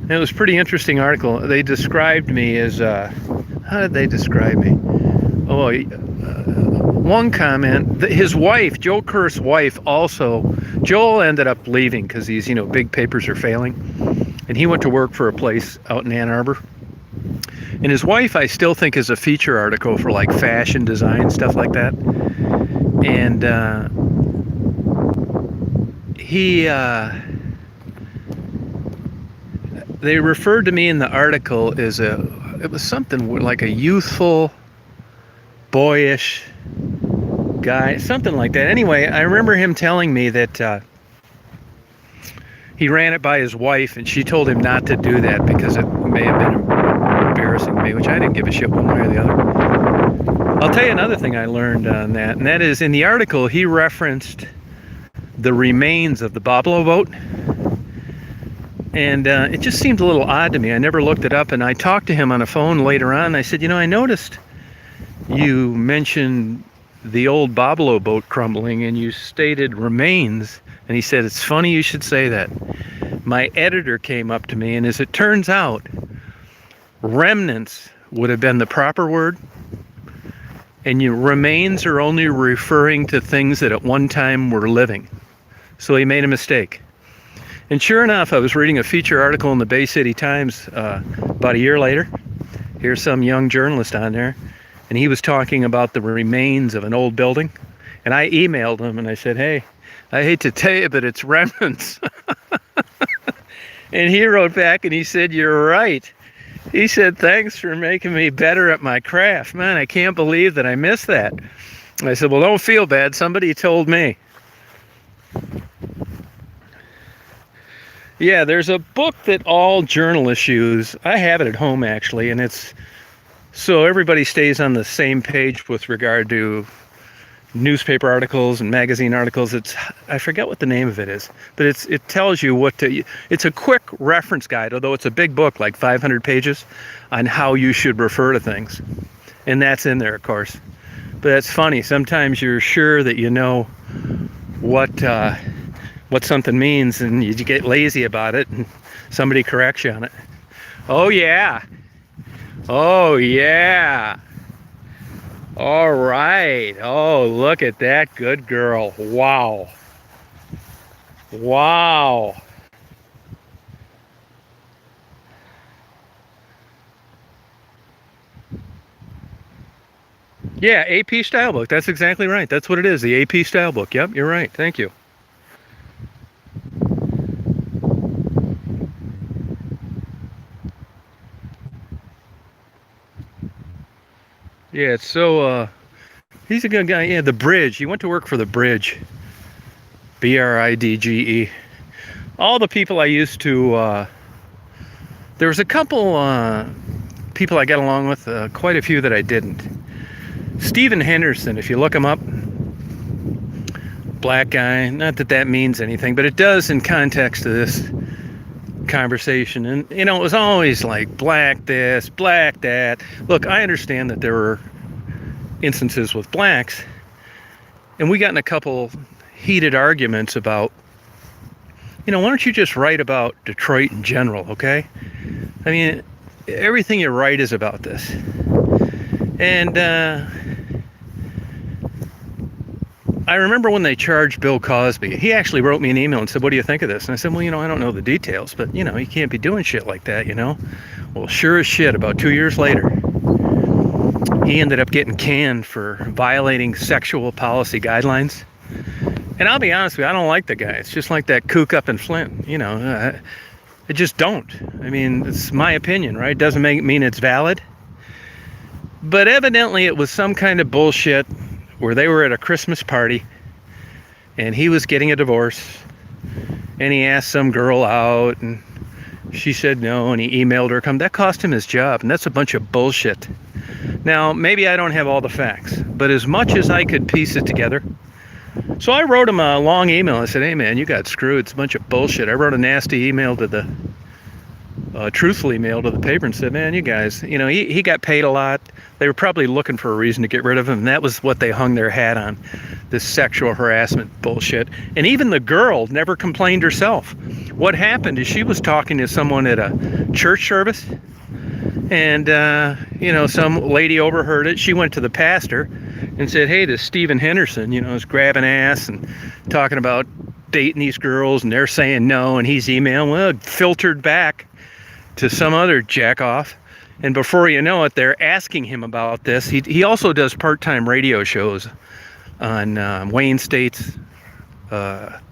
And it was a pretty interesting article. They described me as, how did they describe me? Oh, one comment, his wife, Joel Kurth's wife also, Joel ended up leaving because he's, big papers are failing. And he went to work for a place out in Ann Arbor. And his wife, I still think, is a feature article for like fashion design, stuff like that. And they referred to me in the article as it was something like a youthful, boyish guy, something like that. Anyway, I remember him telling me that he ran it by his wife, and she told him not to do that because it may have been embarrassing to me, which I didn't give a shit one way or the other. I'll tell you another thing I learned on that, and that is in the article he referenced the remains of the Boblo boat, and it just seemed a little odd to me. I never looked it up, and I talked to him on the phone later on, and I said, I noticed you mentioned the old Boblo boat crumbling, and you stated remains, and he said, it's funny you should say that. My editor came up to me, and as it turns out, remnants would have been the proper word, and remains are only referring to things that at one time were living. So he made a mistake. And sure enough, I was reading a feature article in the Bay City Times about a year later. Here's some young journalist on there, and he was talking about the remains of an old building. And I emailed him and I said, hey, I hate to tell you, but it's remnants. And he wrote back and he said, you're right. He said, thanks for making me better at my craft. Man, I can't believe that I missed that. I said, well, don't feel bad. Somebody told me. Yeah, there's a book that all journalists use. I have it at home, actually, and it's so everybody stays on the same page with regard to newspaper articles and magazine articles. I forget what the name of it is, but it tells you what to. It's a quick reference guide, although it's a big book, like 500 pages, on how you should refer to things, and that's in there, of course. But that's funny. Sometimes you're sure that you know what something means, and you get lazy about it, and somebody corrects you on it. Oh yeah. Oh yeah. All right. Oh, look at that good girl. Wow. Wow. Yeah, AP style book. That's exactly right. That's what it is. The AP style book. Yep, you're right. Thank you. Yeah, it's so, he's a good guy. Yeah, the Bridge. He went to work for the Bridge. BRIDGE. All the people I used to, there was a couple people I got along with, quite a few that I didn't. Stephen Henderson, if you look him up, black guy, not that that means anything, but it does in context to this. conversation, and you know, it was always like black this, black that. Look, I understand that there were instances with blacks, and we got in a couple heated arguments about, you know, why don't you just write about Detroit in general, okay? I mean, everything you write is about this. And I remember when they charged Bill Cosby, he actually wrote me an email and said, what do you think of this? And I said, well, you know, I don't know the details, but, you know, you can't be doing shit like that, you know? Well, sure as shit, about 2 years later, he ended up getting canned for violating sexual policy guidelines. And I'll be honest with you, I don't like the guy. It's just like that kook up in Flint, you know. I just don't. I mean, it's my opinion, right? Doesn't mean it's valid. But evidently it was some kind of bullshit where they were at a Christmas party and he was getting a divorce and he asked some girl out and she said no, and he emailed her come. That cost him his job, and that's a bunch of bullshit. Now, maybe I don't have all the facts, but as much as I could piece it together. So I wrote him a long email. I said, hey man, you got screwed. It's a bunch of bullshit. I wrote a nasty email to the truthful email to the paper and said, man, you guys, you know, he got paid a lot. They were probably looking for a reason to get rid of him, and that was what they hung their hat on, this sexual harassment bullshit. And even the girl never complained herself. What happened is she was talking to someone at a church service, and you know, some lady overheard it. She went to the pastor and said, hey, this Stephen Henderson, you know, is grabbing ass and talking about dating these girls, and they're saying no, and he's emailing. Well, it filtered back to some other jackoff, and before you know it, they're asking him about this. He also does part-time radio shows on Wayne State's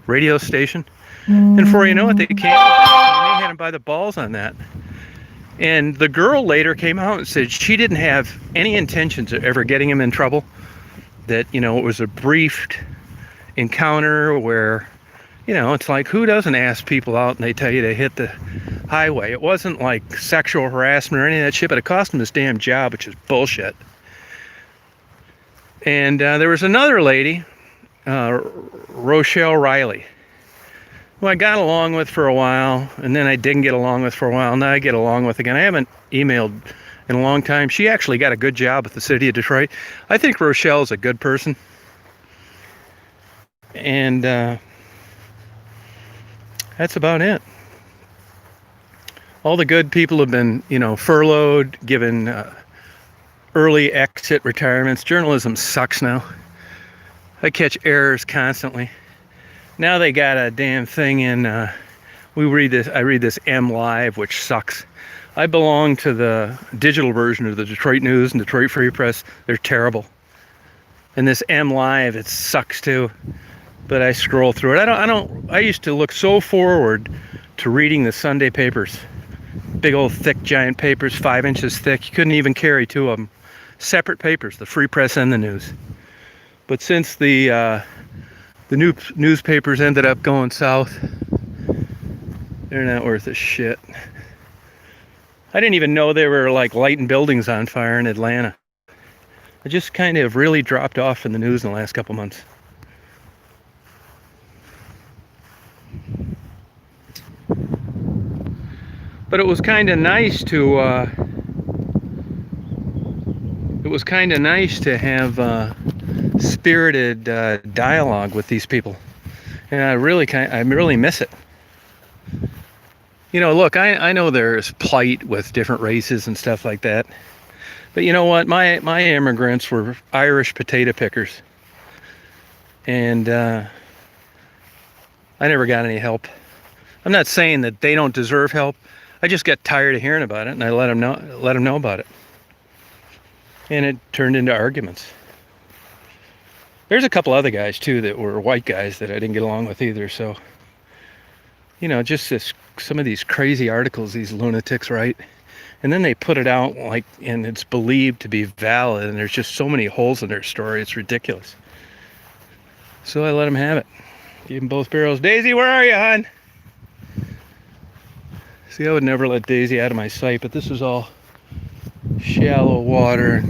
radio station, and before you know it, they had him by the balls on that. And the girl later came out and said she didn't have any intentions of ever getting him in trouble, that, you know, it was a brief encounter where, you know, it's like, who doesn't ask people out and they tell you to hit the highway? It wasn't like sexual harassment or any of that shit, but it cost him his damn job, which is bullshit. And there was another lady, Rochelle Riley, who I got along with for a while, and then I didn't get along with for a while. Now I get along with again. I haven't emailed in a long time. She actually got a good job at the city of Detroit. I think Rochelle's a good person. And that's about it. All the good people have been, you know, furloughed, given early exit retirements. Journalism sucks now. I catch errors constantly. Now they got a damn thing in, I read this M Live, which sucks. I belong to the digital version of the Detroit News and Detroit Free Press. They're terrible. And this M Live, it sucks too. But I scroll through it. I used to look so forward to reading the Sunday papers. Big old thick giant papers, 5 inches thick. You couldn't even carry two of them. Separate papers, the Free Press and the News. But since the new newspapers ended up going south, they're not worth a shit. I didn't even know they were like lighting buildings on fire in Atlanta. I just kind of really dropped off in the news in the last couple months. But it was kind of nice to have spirited dialogue with these people, and I really miss it. You know, look, I know there's plight with different races and stuff like that, but you know what? My immigrants were Irish potato pickers, and I never got any help. I'm not saying that they don't deserve help. I just got tired of hearing about it, and I let them know about it, and it turned into arguments. There's a couple other guys too that were white guys that I didn't get along with either. So, you know, just some of these crazy articles these lunatics write, and then they put it out like, and it's believed to be valid, and there's just so many holes in their story. It's ridiculous. So I let them have it. Gave them both barrels. Daisy, where are you, hon? See, I would never let Daisy out of my sight, but this is all shallow water.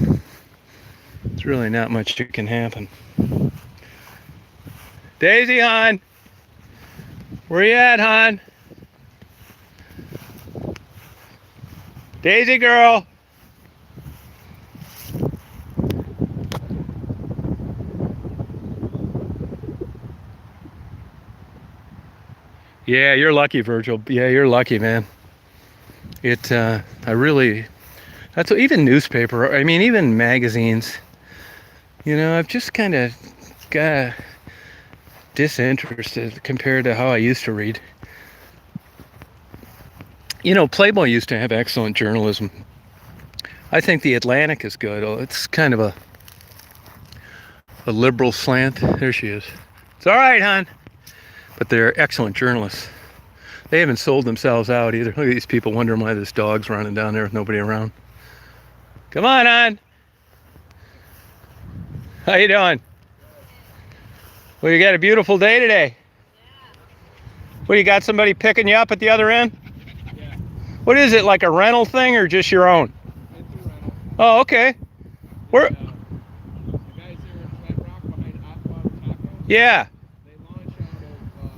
It's really not much that can happen. Daisy, hon, where you at, hon? Daisy girl. Yeah, you're lucky, Virgil. Yeah, you're lucky, man. I really, that's what, even newspaper, I mean, even magazines, you know, I've just kind of got disinterested compared to how I used to read. You know, Playboy used to have excellent journalism. I think the Atlantic is good. Oh, it's kind of a liberal slant. There she is. It's all right, hon. But they're excellent journalists. They haven't sold themselves out either. Look at these people wondering why this dog's running down there with nobody around. Come on, hon. How you doing? Well, you got a beautiful day today. Well, you got somebody picking you up at the other end? Yeah. What is it, like a rental thing or just your own? It's a rental. Oh, okay. Where? The guys here in Flat Rock behind Hot Water Taco, Yeah. they launch out of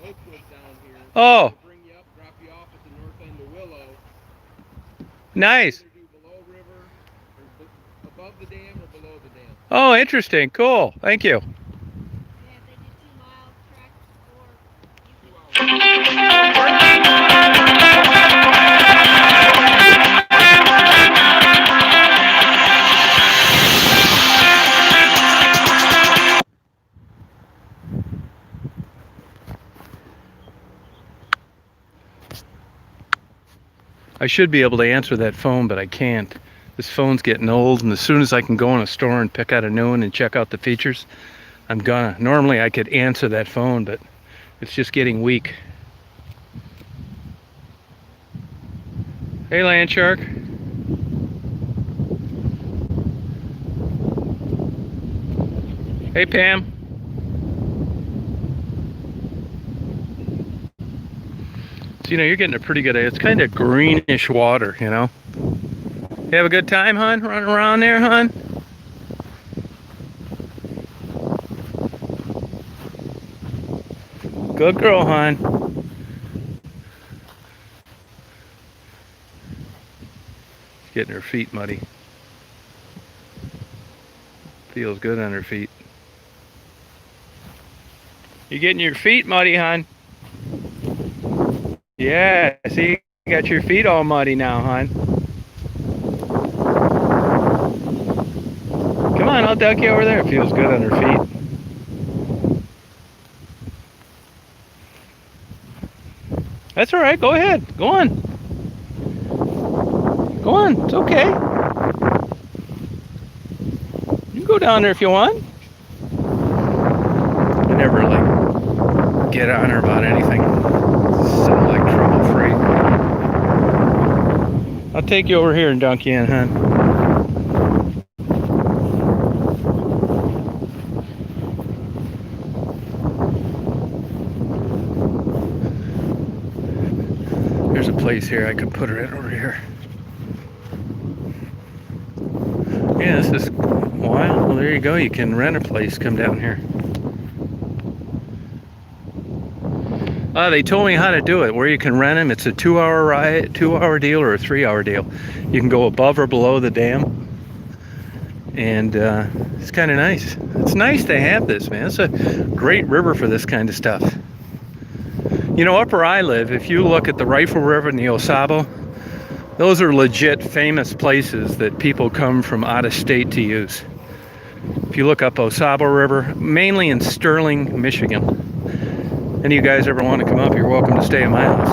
Oakwood down here. Oh, They'll bring you up, drop you off at the north end of Willow. nice. Either do below river, or above the dam or below the dam. Oh, interesting. Cool. Thank you. Yeah, if they did 2 mile tracks or you 2 hours. I should be able to answer that phone, but I can't. This phone's getting old, and as soon as I can go in a store and pick out a new one and check out the features, I'm gonna. Normally I could answer that phone, but it's just getting weak. Hey, land shark. Hey, Pam. So, you know, you're getting a pretty good, it's kind of greenish water, you know. You have a good time, hon? Running around there, hon? Good girl, hon. Getting her feet muddy. Feels good on her feet. You getting your feet muddy, hon? Yeah, see, you got your feet all muddy now, hon. Come on, I'll duck you over there. It feels good on her feet. That's all right. Go ahead. Go on. Go on. It's okay. You can go down there if you want. I never, like, get on her about anything. So, like, trouble-free. I'll take you over here and dunk you in, hon. There's a place here I could put her in over here. Yeah, this is wild. Well, there you go. You can rent a place. Come down here. They told me how to do it. Where you can rent them. It's a 2-hour ride, 2-hour deal, or a 3-hour deal. You can go above or below the dam, and it's kind of nice. It's nice to have this, man. It's a great river for this kind of stuff. You know, up where I live, if you look at the Rifle River and the Osabo, those are legit famous places that people come from out of state to use. If you look up Osabo River, mainly in Sterling, Michigan. Any of you guys ever want to come up, you're welcome to stay at my house.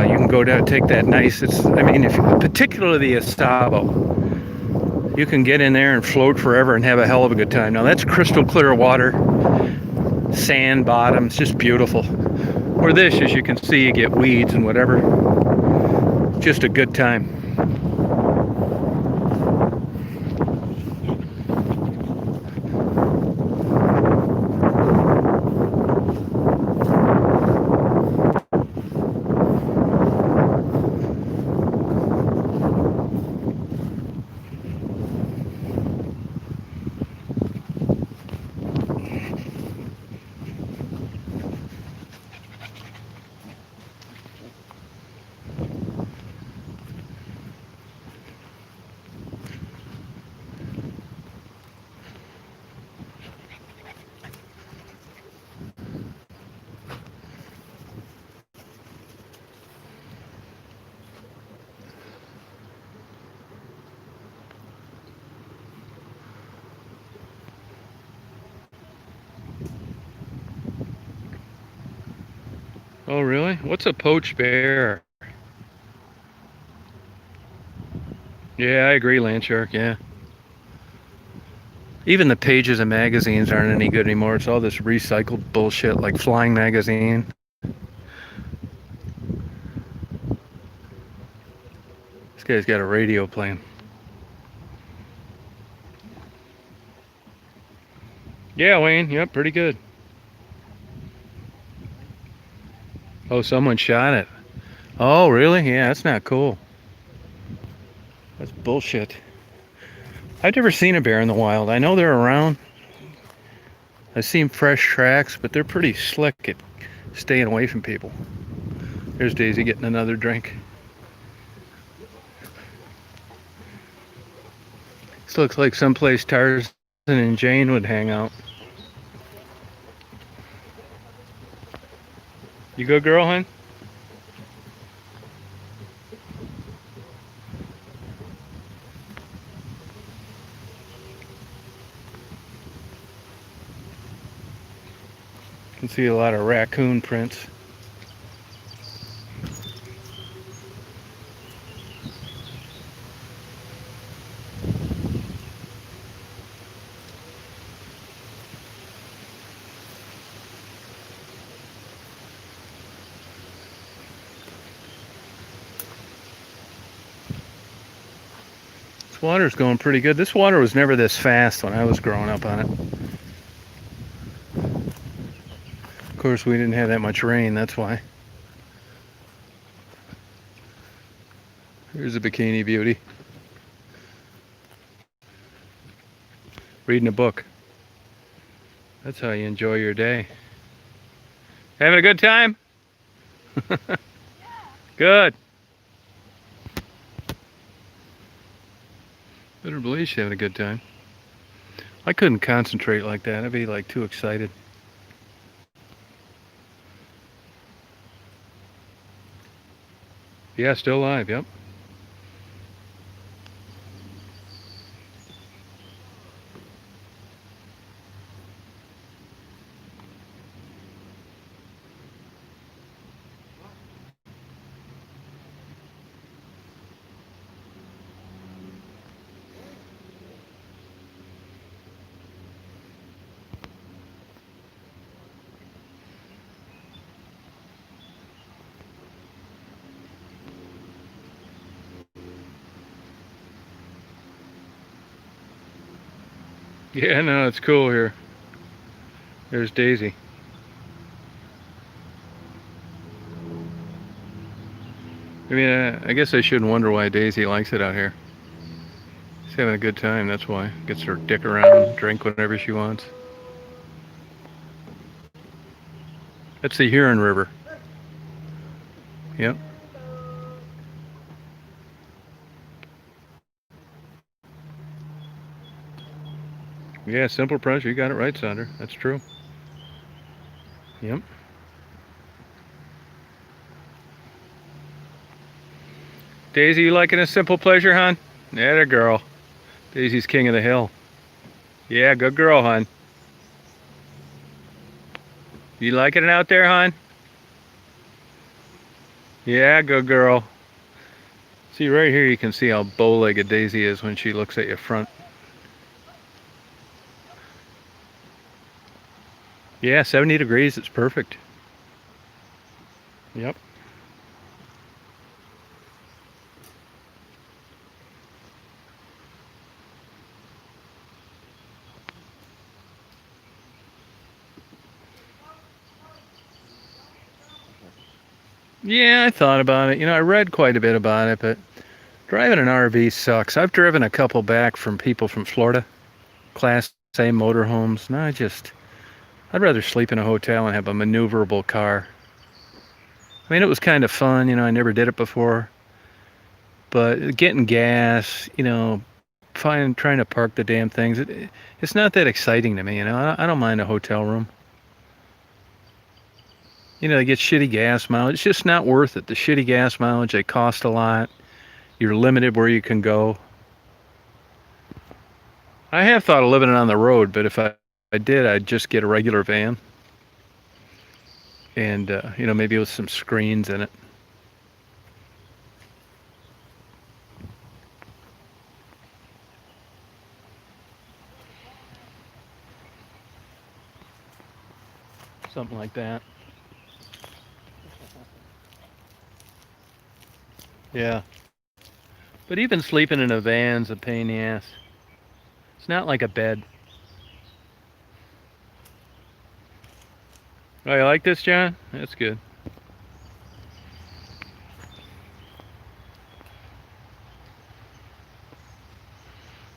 You can go down, take that nice, particularly the Osabo, you can get in there and float forever and have a hell of a good time. Now that's crystal clear water, sand bottoms, just beautiful. Where this, as you can see, you get weeds and whatever. Just a good time. Oh, really? What's a poached bear? Yeah, I agree, land shark. Yeah. Even the pages of magazines aren't any good anymore. It's all this recycled bullshit like Flying Magazine. This guy's got a radio playing. Yeah, Wayne. Yep, pretty good. Oh, someone shot it. Oh, really? Yeah, that's not cool. That's bullshit. I've never seen a bear in the wild. I know they're around. I've seen fresh tracks, but they're pretty slick at staying away from people. There's Daisy getting another drink. This looks like someplace Tarzan and Jane would hang out. You good girl, hon? You can see a lot of raccoon prints. This water's going pretty good. This water was never this fast when I was growing up on it. Of course, we didn't have that much rain, that's why. Here's a bikini beauty. Reading a book. That's how you enjoy your day. Having a good time? Good. Better believe she's having a good time. I couldn't concentrate like that. I'd be like too excited. Yeah, still alive, yep. Yeah, no, it's cool here. There's Daisy. I mean, I guess I shouldn't wonder why Daisy likes it out here. She's having a good time, that's why. Gets her dick around, drink whenever she wants. That's the Huron River. Yep. Yeah, simple pressure. You got it right, Sandra. That's true. Yep. Daisy, you liking a simple pleasure, hon? Yeah, the girl. Daisy's king of the hill. Yeah, good girl, hon. You liking it out there, hon? Yeah, good girl. See, right here you can see how bow-legged Daisy is when she looks at you front. Yeah, 70 degrees, it's perfect. Yep. Yeah, I thought about it. You know, I read quite a bit about it, but driving an RV sucks. I've driven a couple back from people from Florida, Class A motorhomes, and I'd rather sleep in a hotel and have a maneuverable car. I mean, it was kind of fun, you know, I never did it before, but getting gas, you know, trying to park the damn things, it's not that exciting to me, you know. I don't mind a hotel room. You know, they get shitty gas mileage. It's just not worth it. The shitty gas mileage, they cost a lot. You're limited where you can go. I have thought of living on the road, but if I did, I'd just get a regular van. and you know, maybe with some screens in it. Something like that. Yeah. But even sleeping in a van's a pain in the ass. It's not like a bed. Oh, you like this, John? That's good.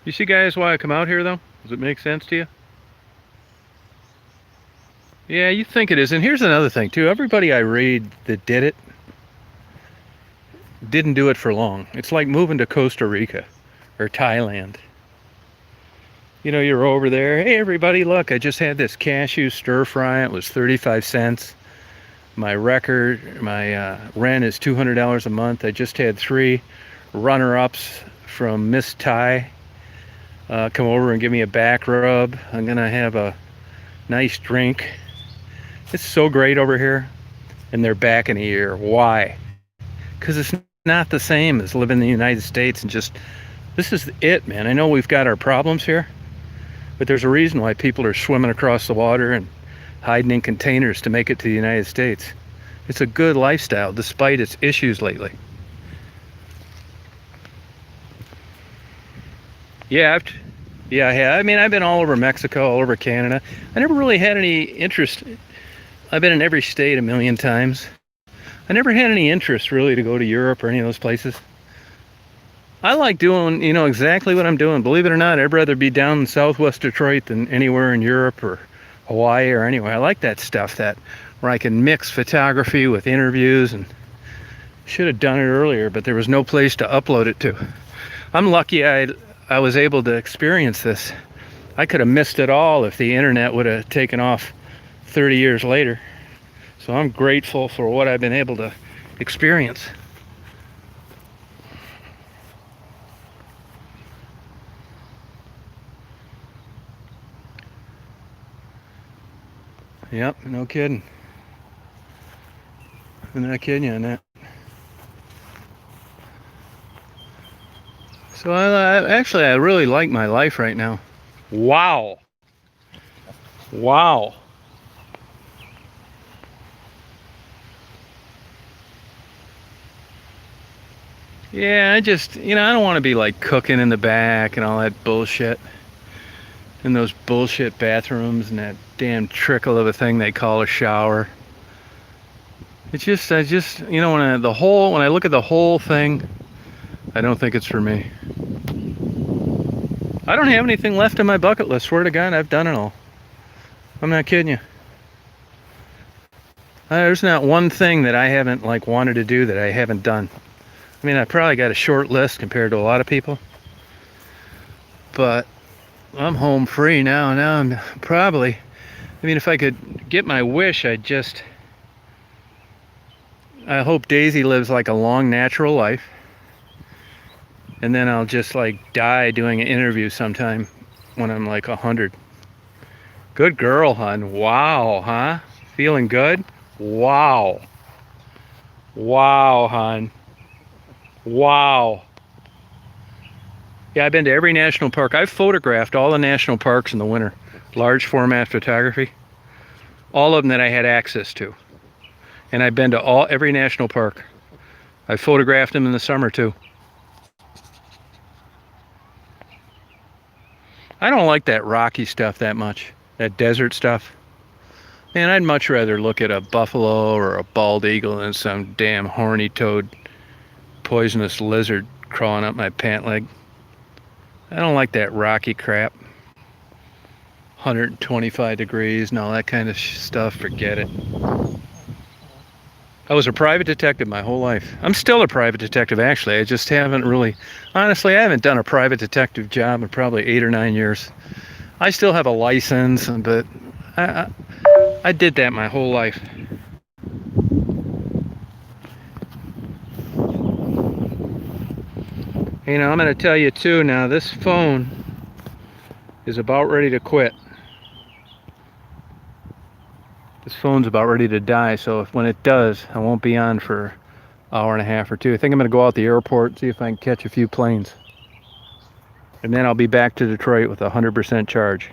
You see, guys, why I come out here, though? Does it make sense to you? Yeah, you think it is. And here's another thing, too. Everybody I read that did it didn't do it for long. It's like moving to Costa Rica or Thailand. You know, you're over there. Hey, everybody, look, I just had this cashew stir fry. It was 35 cents. My rent is $200 a month. I just had 3 runner-ups from Miss Thai come over and give me a back rub. I'm gonna have a nice drink. It's so great over here. And they're back in a year. Why? Because it's not the same as living in the United States and just, this is it, man. I know we've got our problems here, but there's a reason why people are swimming across the water and hiding in containers to make it to the United States. It's a good lifestyle despite its issues lately. Yeah, I mean, I've been all over Mexico, all over Canada. I never really had any interest. I've been in every state a million times. I never had any interest really to go to Europe or any of those places. I like doing, you know, exactly what I'm doing. Believe it or not, I'd rather be down in Southwest Detroit than anywhere in Europe or Hawaii or anywhere. I like that stuff, that where I can mix photography with interviews, and should have done it earlier, but there was no place to upload it to. I'm lucky I was able to experience this. I could have missed it all if the internet would have taken off 30 years later. So I'm grateful for what I've been able to experience. Yep, no kidding. I'm not kidding you on that. So I really like my life right now. Wow. Wow. Yeah, I just, you know, I don't want to be like cooking in the back and all that bullshit. In those bullshit bathrooms and that damn trickle of a thing they call a shower. It's just, you know, when I look at the whole thing, I don't think it's for me. I don't have anything left on my bucket list. Swear to God, I've done it all. I'm not kidding you. There's not one thing that I haven't like wanted to do that I haven't done. I mean, I probably got a short list compared to a lot of people, but I'm home free now. Now I'm probably, I mean, if I could get my wish, I hope Daisy lives like a long natural life, and then I'll just like die doing an interview sometime when I'm like 100. Good girl, hon. Wow, huh? Feeling good? Wow. Wow, hon. Wow. Yeah, I've been to every national park. I've photographed all the national parks in the winter. Large format photography. All of them that I had access to. And I've been to every national park. I photographed them in the summer too. I don't like that rocky stuff that much. That desert stuff. Man, I'd much rather look at a buffalo or a bald eagle than some damn horny toad poisonous lizard crawling up my pant leg. I don't like that rocky crap. 125 degrees and all that kind of stuff, forget it. I was a private detective my whole life. I'm still a private detective, actually. I just haven't really, honestly, I haven't done a private detective job in probably 8 or 9 years. I still have a license, but I did that my whole life. You know, I'm going to tell you too now, this phone is about ready to quit. This phone's about ready to die, so when it does, I won't be on for an hour and a half or two. I think I'm going to go out the airport, see if I can catch a few planes. And then I'll be back to Detroit with a 100% charge.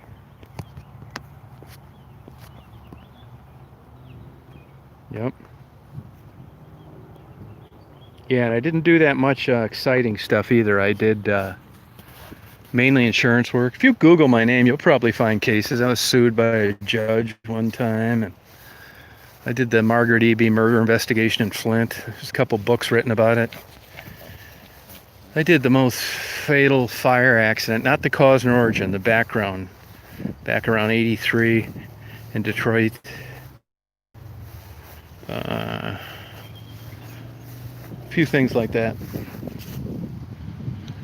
Yep. Yeah, and I didn't do that much exciting stuff either. I did mainly insurance work. If you Google my name, you'll probably find cases. I was sued by a judge one time, and I did the Margaret E.B. murder investigation in Flint. There's a couple books written about it. I did the most fatal fire accident, not the cause and origin, the background, back around 83 in Detroit. A few things like that.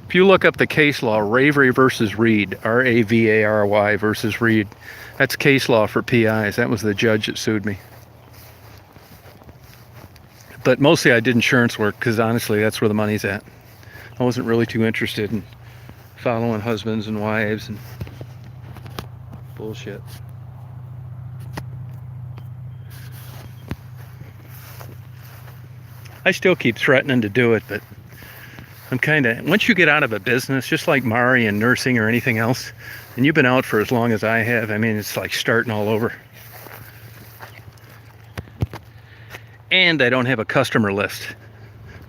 If you look up the case law, Ravary versus Reed, R-A-V-A-R-Y versus Reed, that's case law for PIs. That was the judge that sued me. But mostly I did insurance work because honestly that's where the money's at. I wasn't really too interested in following husbands and wives and bullshit. I still keep threatening to do it, but I'm kind of, once you get out of a business, just like Mari and nursing or anything else, and you've been out for as long as I have, I mean, it's like starting all over. And I don't have a customer list.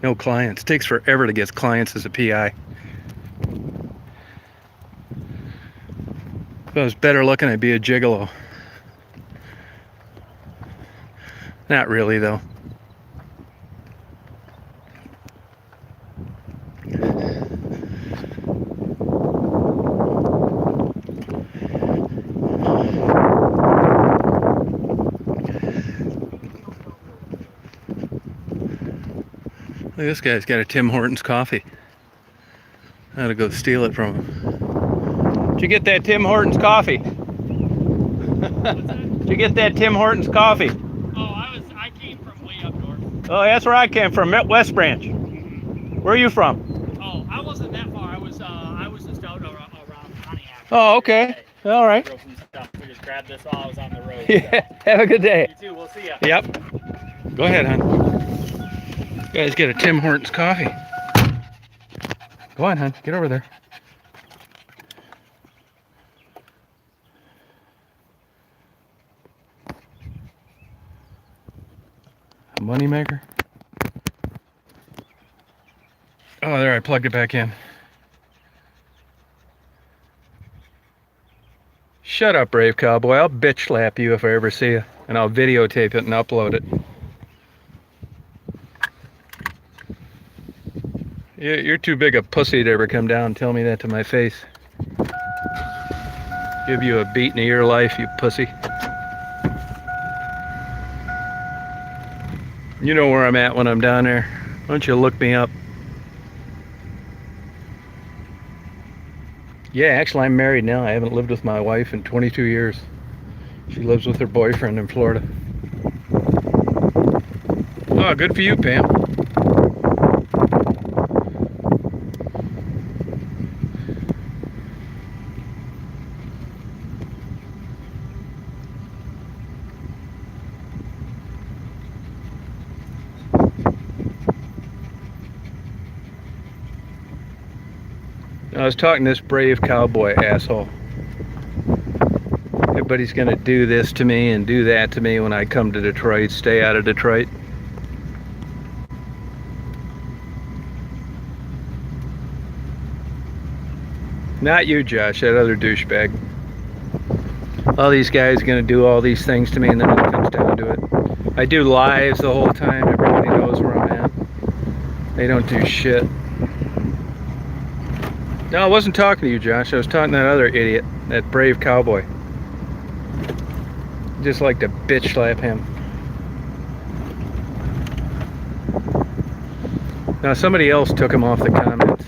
No clients. It takes forever to get clients as a PI. If I was better looking, I'd be a gigolo. Not really, though. Look, this guy's got a Tim Hortons coffee. I ought to go steal it from him. Did you get that Tim Hortons coffee? Did you get that Tim Hortons coffee? Oh, I came from way up north. Oh, that's where I came from, West Branch. Where are you from? Oh, I wasn't that far. I was just out around Pontiac. Oh, okay. All right. Drove some stuff. We just grabbed this while I was on the road. Yeah. Have a good day. You too. We'll see ya. Yep. Go ahead, hon. You guys get a Tim Hortons coffee. Go on, hon. Get over there. A moneymaker. Oh, there, I plugged it back in. Shut up, brave cowboy. I'll bitch slap you if I ever see you. And I'll videotape it and upload it. You're too big a pussy to ever come down and tell me that to my face. Give you a beating of your life, you pussy. You know where I'm at when I'm down there. Why don't you look me up? Yeah, actually I'm married now. I haven't lived with my wife in 22 years. She lives with her boyfriend in Florida. Oh, good for you, Pam. I was talking to this brave cowboy asshole. Everybody's gonna do this to me and do that to me when I come to Detroit. Stay out of Detroit. Not you, Josh, that other douchebag. All these guys are gonna do all these things to me, and then when it comes down to it, I do lives the whole time. Everybody knows where I'm at. They don't do shit. No, I wasn't talking to you, Josh. I was talking to that other idiot, that brave cowboy. Just like to bitch slap him. Now somebody else took him off the comments.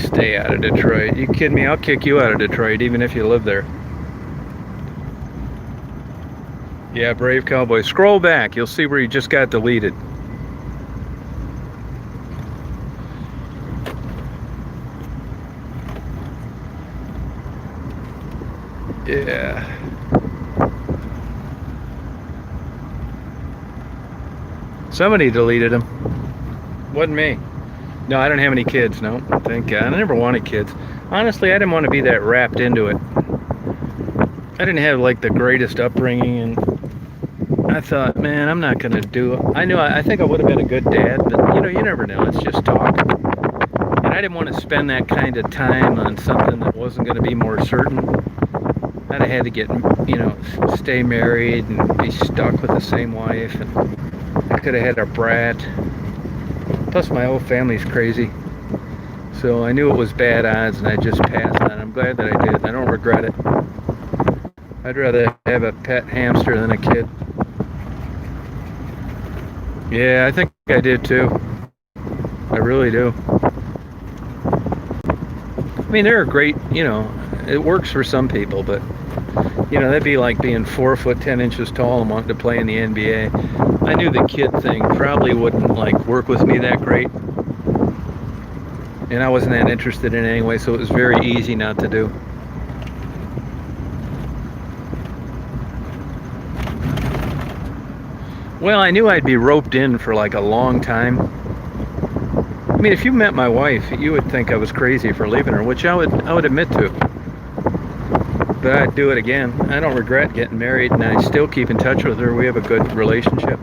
Stay out of Detroit. You kidding me? I'll kick you out of Detroit even if you live there. Yeah, brave cowboy. Scroll back. You'll see where you just got deleted. Yeah. Somebody deleted them. Wasn't me. No, I don't have any kids. No, thank God. I never wanted kids. Honestly, I didn't want to be that wrapped into it. I didn't have like the greatest upbringing, and I thought, man, I'm not gonna do it. I think I would have been a good dad, but you never know. It's just talk. And I didn't want to spend that kind of time on something that wasn't going to be more certain. I'd have had to get, stay married and be stuck with the same wife, and I could have had a brat. Plus, my whole family's crazy. So I knew it was bad odds, and I just passed on it. I'm glad that I did. I don't regret it. I'd rather have a pet hamster than a kid. Yeah, I think I did too. I really do. I mean, they're great, it works for some people, but, that'd be like being 4 foot 10 inches tall and wanting to play in the NBA. I knew the kid thing probably wouldn't, work with me that great. And I wasn't that interested in it anyway, so it was very easy not to do. Well, I knew I'd be roped in for a long time. I mean, if you met my wife, you would think I was crazy for leaving her, which I would admit to. But I'd do it again. I don't regret getting married, and I still keep in touch with her. We have a good relationship.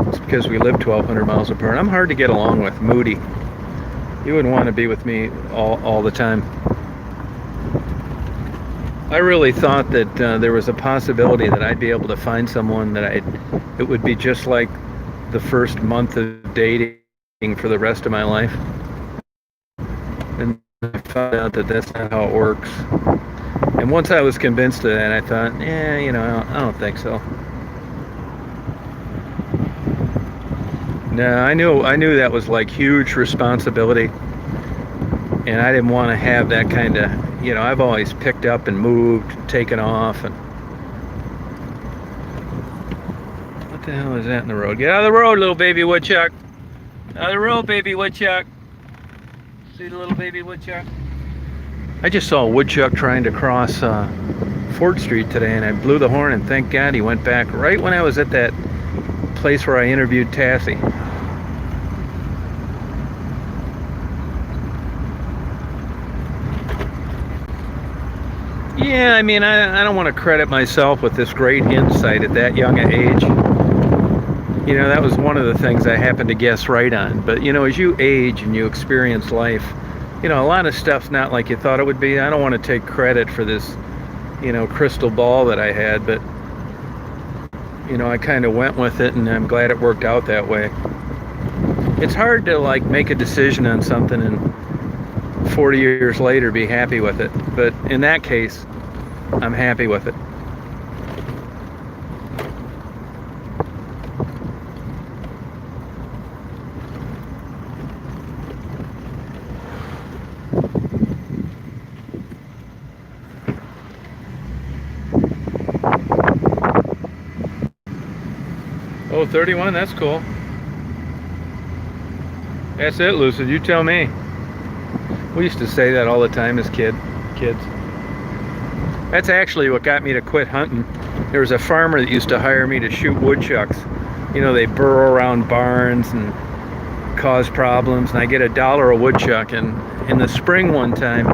It's because we live 1,200 miles apart. I'm hard to get along with, moody. You wouldn't want to be with me all the time. I really thought that there was a possibility that I'd be able to find someone that it would be just like the first month of dating for the rest of my life. And I found out that that's not how it works. And once I was convinced of that, I thought, I don't think so. No, I knew that was huge responsibility, and I didn't want to have that kind of, I've always picked up and moved, taken off, and what the hell is that in the road? Get out of the road, little baby woodchuck. Out of the road, baby woodchuck. See the little baby woodchuck? I just saw a woodchuck trying to cross 4th Street today, and I blew the horn, and thank God he went back right when I was at that place where I interviewed Tracy. Yeah, I mean, I don't want to credit myself with this great insight at that young an age. That was one of the things I happened to guess right on. But, as you age and you experience life, a lot of stuff's not like you thought it would be. I don't want to take credit for this, crystal ball that I had, but, I kind of went with it, and I'm glad it worked out that way. It's hard to, make a decision on something and 40 years later be happy with it. But in that case, I'm happy with it. Oh, 31, that's cool. That's it, Lucid, you tell me. We used to say that all the time as kids. That's actually what got me to quit hunting. There was a farmer that used to hire me to shoot woodchucks. They burrow around barns and cause problems, and I get $1 a woodchuck. And in the spring one time,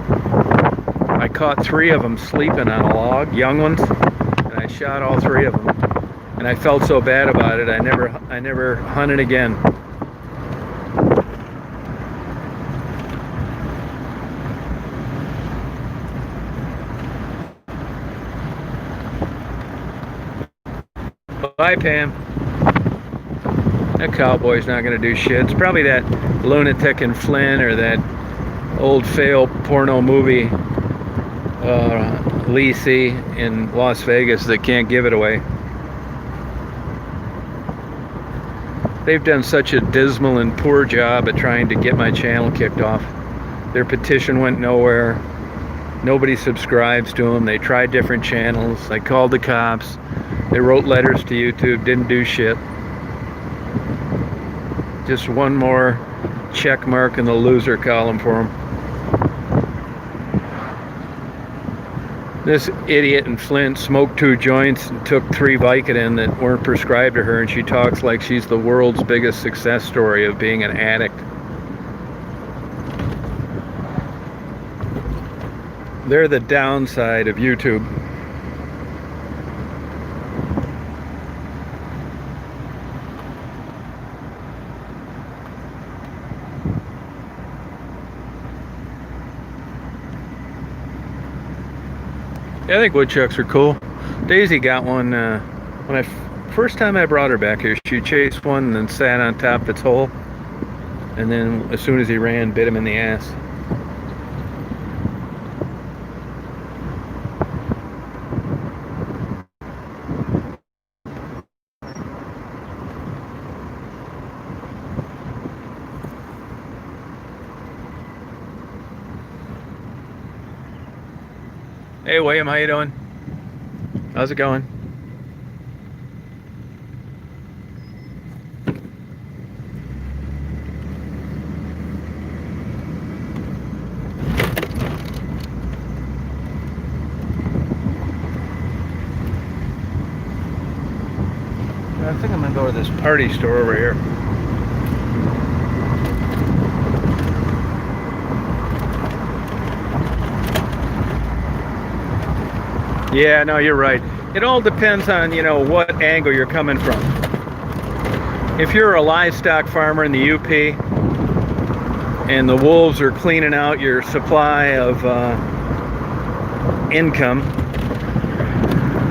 I caught 3 of them sleeping on a log, young ones, and I shot all 3 of them. And I felt so bad about it, I never hunted again. Bye, Pam. That cowboy's not going to do shit. It's probably that lunatic in Flynn or that old failed porno movie Lisi in Las Vegas that can't give it away. They've done such a dismal and poor job at trying to get my channel kicked off. Their petition went nowhere. Nobody subscribes to them. They tried different channels. They called the cops. They wrote letters to YouTube. Didn't do shit. Just one more check mark in the loser column for them. This idiot in Flint smoked 2 joints and took 3 Vicodin that weren't prescribed to her, and she talks like she's the world's biggest success story of being an addict. They're the downside of YouTube. Yeah, I think woodchucks are cool. Daisy got one when first time I brought her back here. She chased one and then sat on top of its hole, and then as soon as he ran, bit him in the ass. Hey William, how you doing? How's it going? I think I'm gonna go to this party store over here. Yeah, no, you're right. It all depends on, what angle you're coming from. If you're a livestock farmer in the UP and the wolves are cleaning out your supply of income,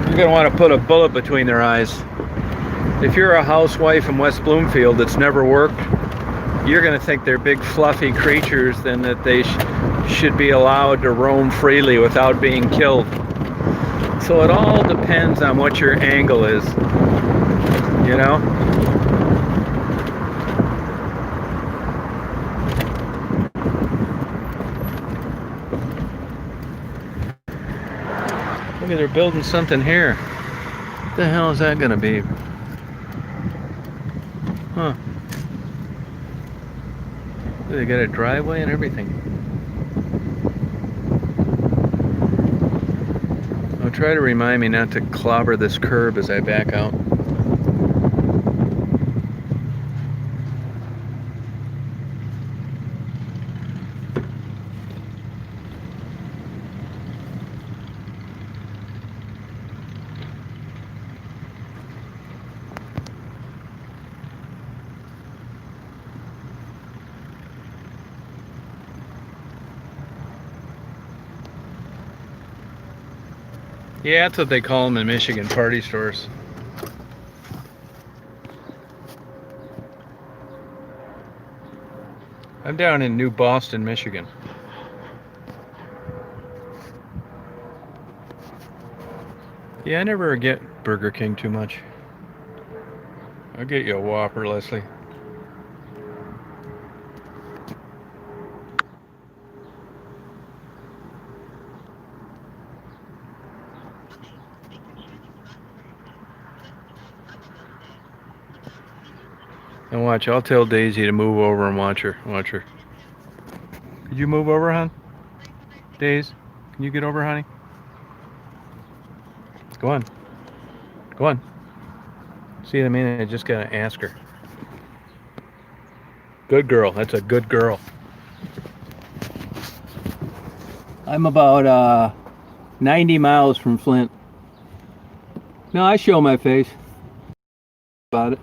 you're going to want to put a bullet between their eyes. If you're a housewife in West Bloomfield that's never worked, you're going to think they're big fluffy creatures and that they should be allowed to roam freely without being killed. So it all depends on what your angle is, Look at, they're building something here. What the hell is that gonna be? Huh. They got a driveway and everything. I'll try to remind me not to clobber this curb as I back out. Yeah, that's what they call them in Michigan, party stores. I'm down in New Boston, Michigan. Yeah, I never get Burger King too much. I'll get you a Whopper, Leslie. And watch, I'll tell Daisy to move over and watch her. Watch her. Could you move over, hon? Daisy, can you get over, honey? Go on. Go on. See what I mean? I just gotta ask her. Good girl. That's a good girl. I'm about 90 miles from Flint. No, I show my face. About it.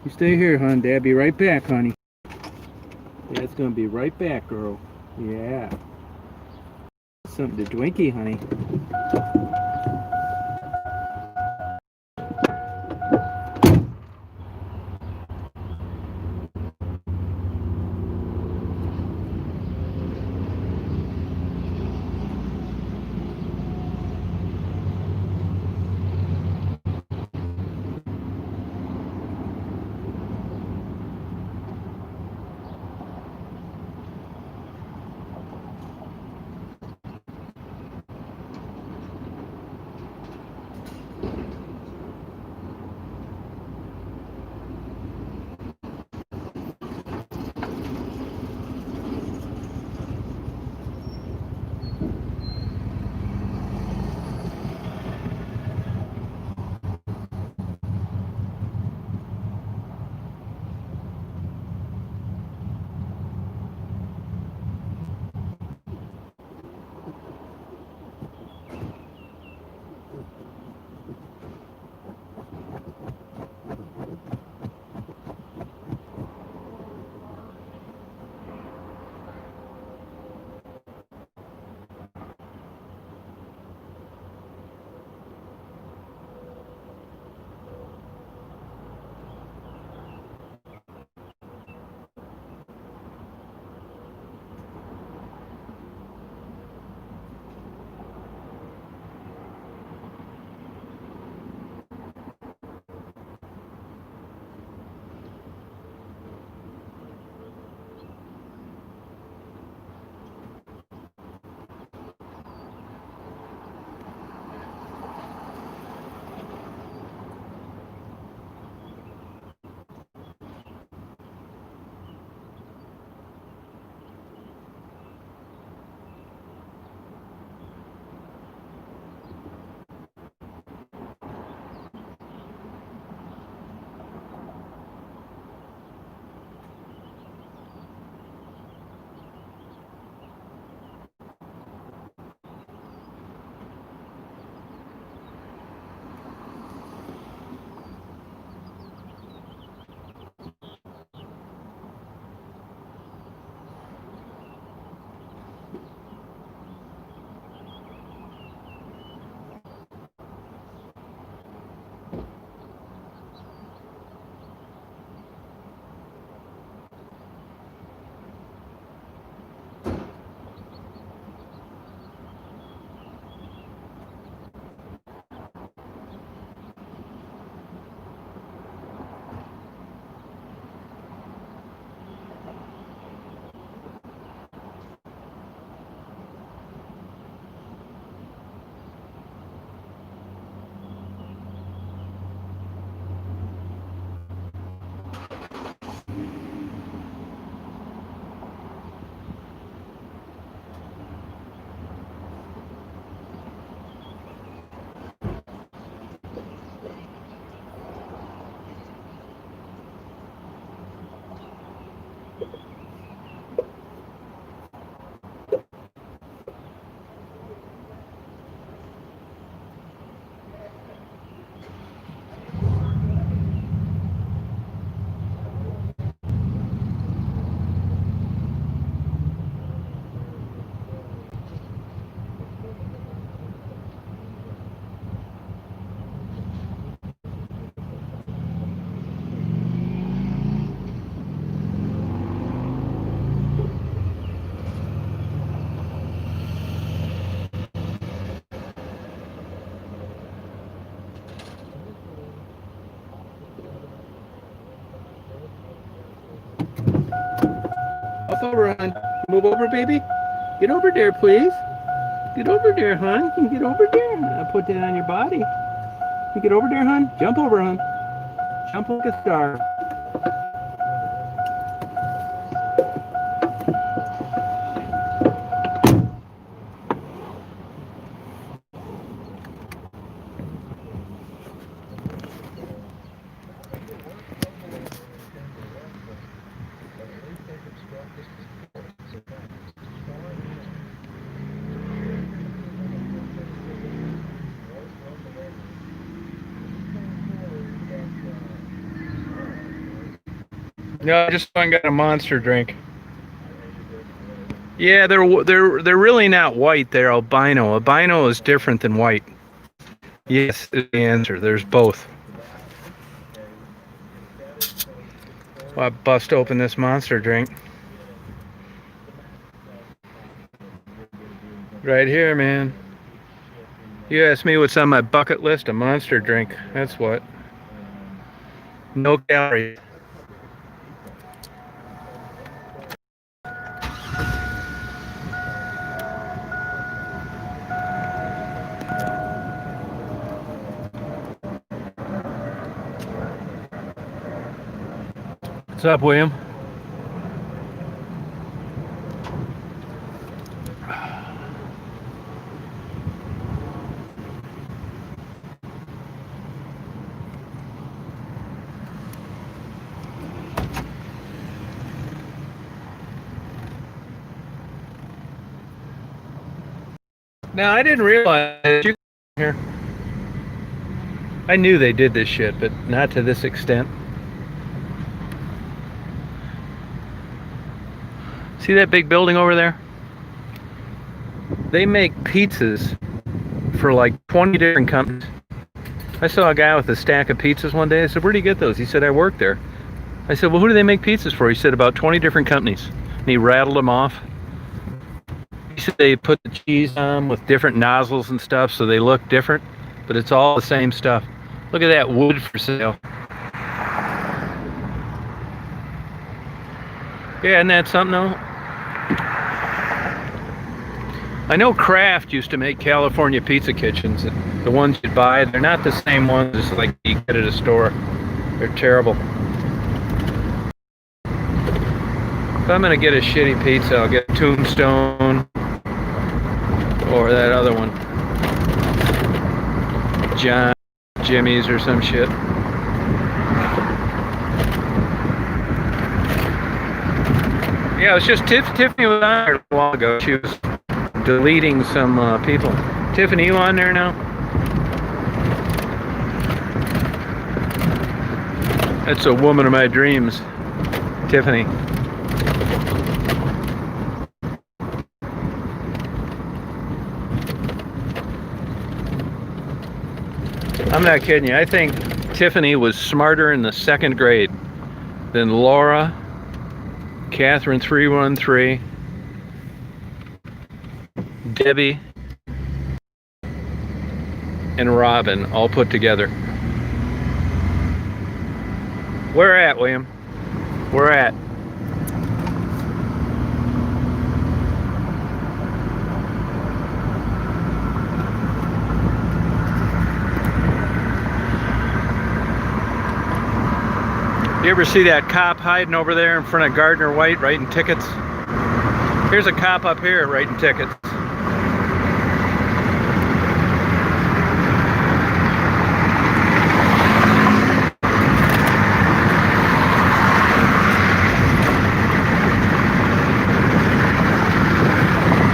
You stay here, hon. Dad, be right back, honey. Dad's gonna be right back, girl. Yeah. Something to Dwinky, honey. Up over, hon. Move over, baby. Get over there, please. Get over there, hon. You can get over there. I'll put that on your body. You get over there, hon. Jump over, hon. Jump like a star. No, I just went and got a monster drink. Yeah, they're really not white. They're albino. Albino is different than white. Yes, is the answer. There's both. Well, I bust open this monster drink. Right here, man. You asked me what's on my bucket list, a monster drink. That's what. No calories. What's up, William? Now, I didn't realize you here. I knew they did this shit, but not to this extent. See that big building over there? They make pizzas for like 20 different companies. I saw a guy with a stack of pizzas one day. I said, where do you get those? He said, I work there. I said, well, who do they make pizzas for? He said, about 20 different companies. And he rattled them off. He said they put the cheese on with different nozzles and stuff so they look different, but it's all the same stuff. Look at that wood for sale. Yeah, isn't that something though? I know Kraft used to make California pizza kitchens. The ones you buy, they're not the same ones as like you get at a store. They're terrible. If I'm gonna get a shitty pizza, I'll get Tombstone or that other one, Jimmy's or some shit. Yeah, it was just Tiffany was on there a while ago. She was deleting some people. Tiffany, you on there now? That's a woman of my dreams, Tiffany. I'm not kidding you. I think Tiffany was smarter in the second grade than Laura, Catherine 313, Debbie, and Robin all put together. Where at, William? Where at? You ever see that cop hiding over there in front of Gardner White writing tickets? Here's a cop up here writing tickets.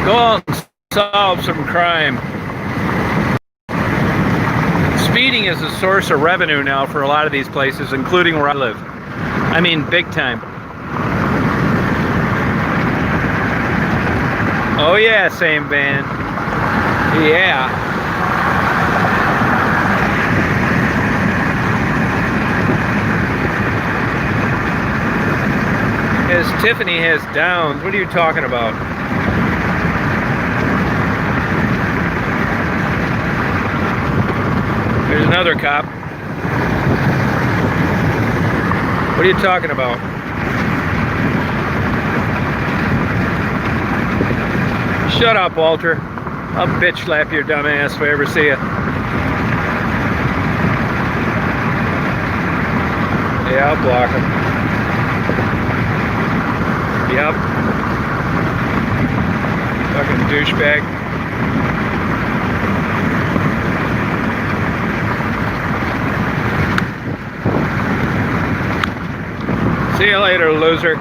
Go out and solve some crime. Speeding is a source of revenue now for a lot of these places, including where I live. I mean, big time. Oh yeah, same van. Yeah. As Tiffany has downs. What are you talking about? There's another cop. What are you talking about? Shut up, Walter. I'll bitch slap your dumb ass if I ever see you. Yeah, I'll block him. Yep. Fucking douchebag. See you later, loser.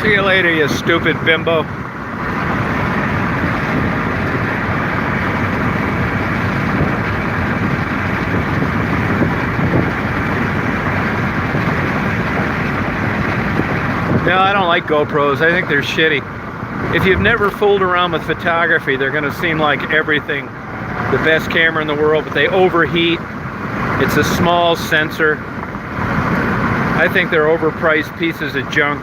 See you later, you stupid bimbo. No, I don't like GoPros. I think they're shitty. If you've never fooled around with photography, they're going to seem like everything. The best camera in the world, but they overheat. It's a small sensor. I think they're overpriced pieces of junk.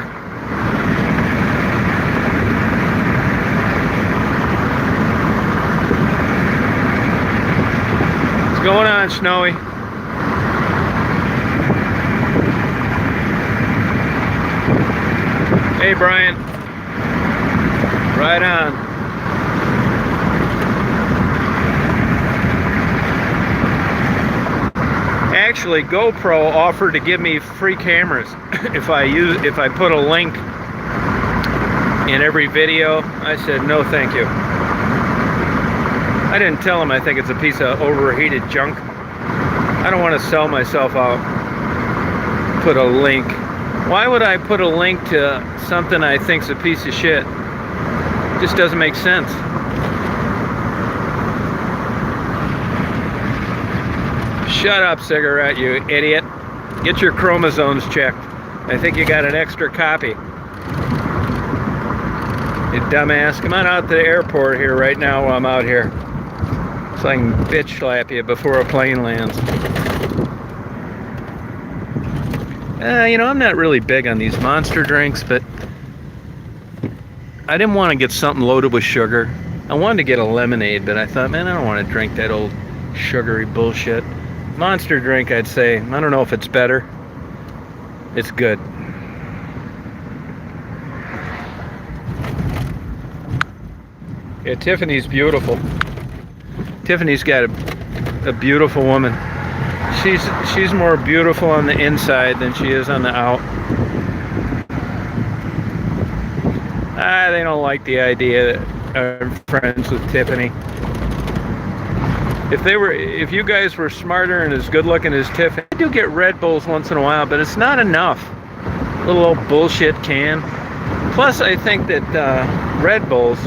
What's going on, Snowy? Hey, Brian. Right on. Actually, GoPro offered to give me free cameras if I put a link in every video. I said no, thank you. I didn't tell him I think it's a piece of overheated junk. I don't want to sell myself out. Put a link. Why would I put a link to something I think's a piece of shit? It just doesn't make sense. Shut up, cigarette, you idiot. Get your chromosomes checked. I think you got an extra copy. You dumbass. Come on out to the airport here right now while I'm out here. So I can bitch slap you before a plane lands. You know, I'm not really big on these monster drinks, but I didn't want to get something loaded with sugar. I wanted to get a lemonade, but I thought, man, I don't want to drink that old sugary bullshit. Monster drink, I'd say, I don't know if it's better. It's good. Yeah, Tiffany's beautiful. Tiffany's got a beautiful woman. She's more beautiful on the inside than she is on the out. They don't like the idea that I'm friends with Tiffany. If you guys were smarter and as good looking as Tiffany, I do get Red Bulls once in a while, but it's not enough. Little old bullshit can. Plus, I think that Red Bulls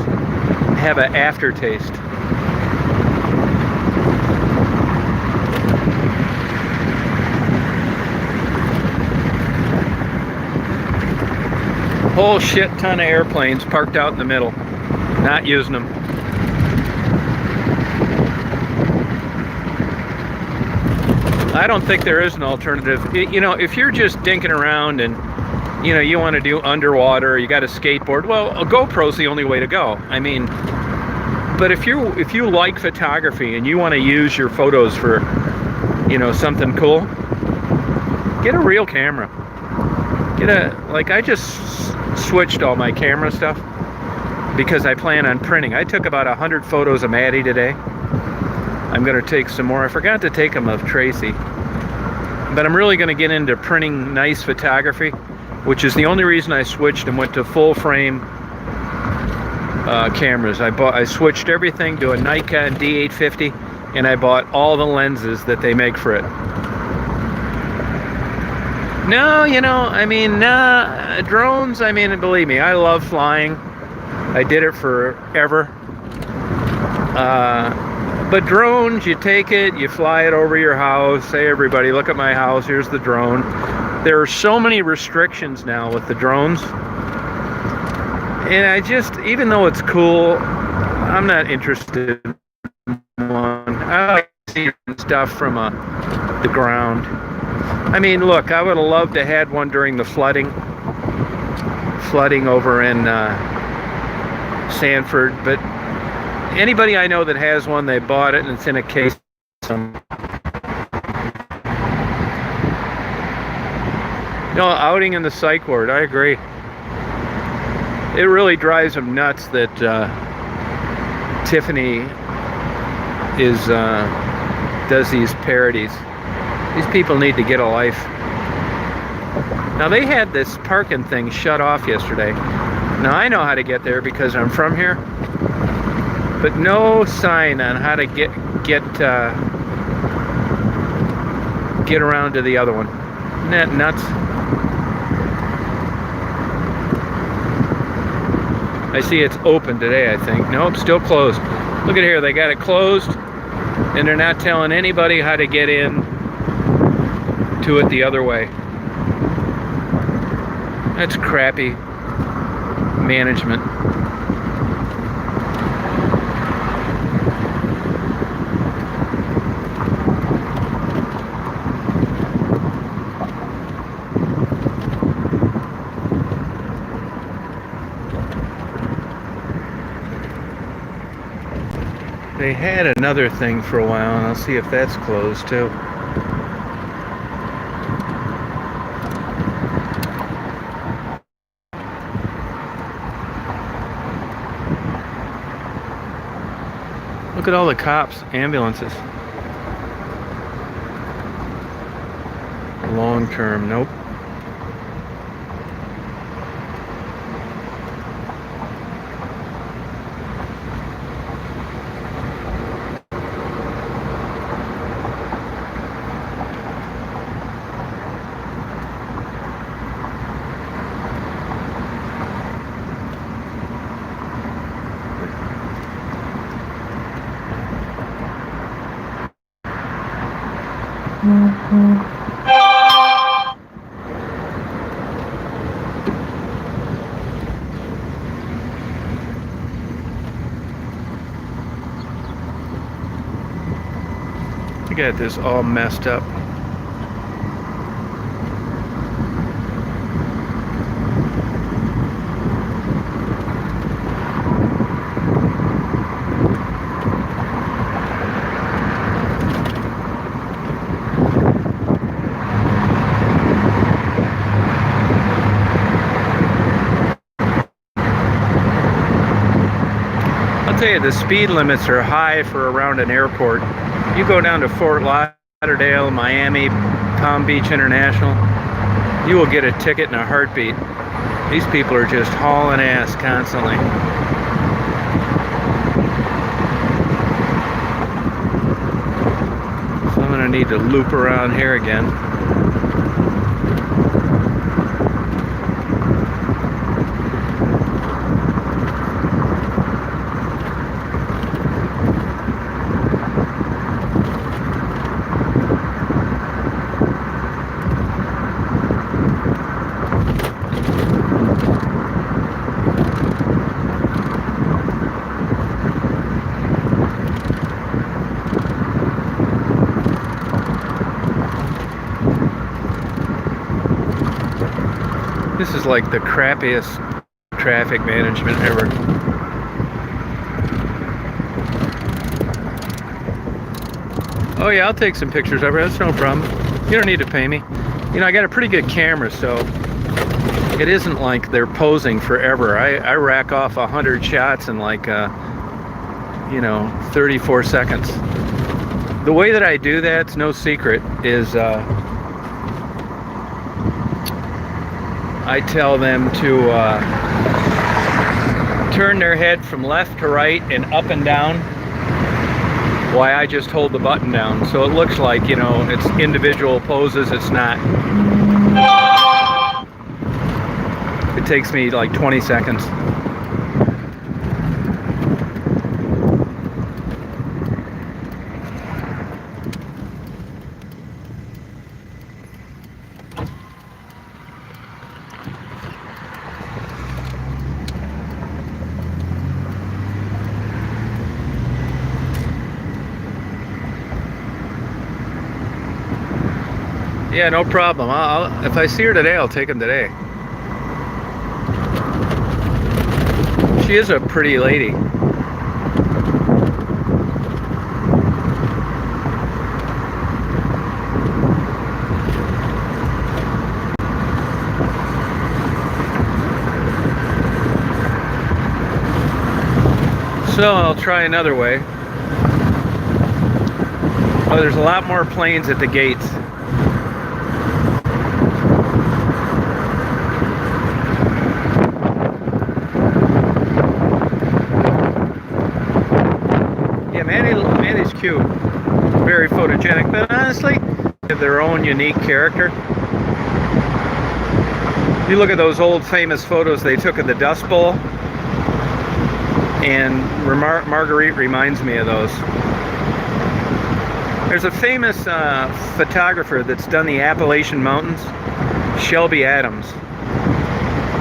have an aftertaste. Whole shit ton of airplanes parked out in the middle, not using them. I don't think there is an alternative. You know, if you're just dinking around and, you know, you want to do underwater, you got a skateboard, well, a GoPro's the only way to go. I mean, but if you like photography and you want to use your photos for, you know, something cool, get a real camera. Like, I just switched all my camera stuff because I plan on printing. I took about 100 photos of Maddie today. I'm going to take some more. I forgot to take them of Tracy. But I'm really going to get into printing nice photography, which is the only reason I switched and went to full frame cameras. I switched everything to a Nikon D850, and I bought all the lenses that they make for it. No, you know, I mean, drones, I mean, believe me, I love flying. I did it forever. But drones, you take it, you fly it over your house. Say, everybody, look at my house, here's the drone. There are so many restrictions now with the drones. And I just, even though it's cool, I'm not interested in one. I like seeing stuff from the ground. I mean, look, I would have loved to have had one during the flooding flooding over in Sanford, but anybody I know that has one, they bought it and it's in a case. No, outing in the psych ward, I agree. It really drives them nuts that Tiffany is does these parodies. These people need to get a life. Now they had this parking thing shut off yesterday. Now I know how to get there because I'm from here, but no sign on how to get around to the other one. Isn't that nuts? I see it's open today, I think. Nope, still closed. Look at here, they got it closed, and they're not telling anybody how to get in to it the other way. That's crappy management. They had another thing for a while, and I'll see if that's closed too. Look at all the cops, ambulances. Long term, nope. I got this all messed up. I'll tell you, the speed limits are high for around an airport. You go down to Fort Lauderdale, Miami, Palm Beach International, you will get a ticket in a heartbeat. These people are just hauling ass constantly. So I'm gonna need to loop around here again. This is like the crappiest traffic management ever. Oh yeah, I'll take some pictures of it. That's no problem. You don't need to pay me. You know, I got a pretty good camera, so it isn't like they're posing forever. I rack off 100 shots in like, 34 seconds. The way that I do that's no secret is I tell them to turn their head from left to right and up and down, while I just hold the button down. So it looks like, it's individual poses. It's not. It takes me like 20 seconds. Yeah, no problem. If I see her today, I'll take them today. She is a pretty lady. So I'll try another way. Oh, there's a lot more planes at the gates. Yeah, Maddie's cute. Very photogenic, but honestly, they have their own unique character. You look at those old famous photos they took of the Dust Bowl, and Marguerite reminds me of those. There's a famous photographer that's done the Appalachian Mountains, Shelby Adams.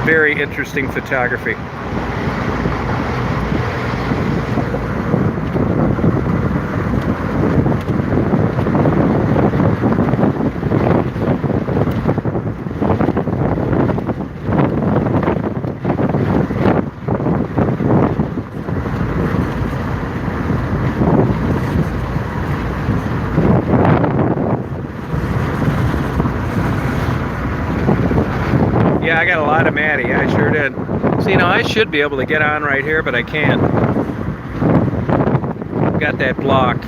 Very interesting photography. Yeah, I got a lot of Maddie, I sure did. So, you know, I should be able to get on right here, but I can't. Got that blocked.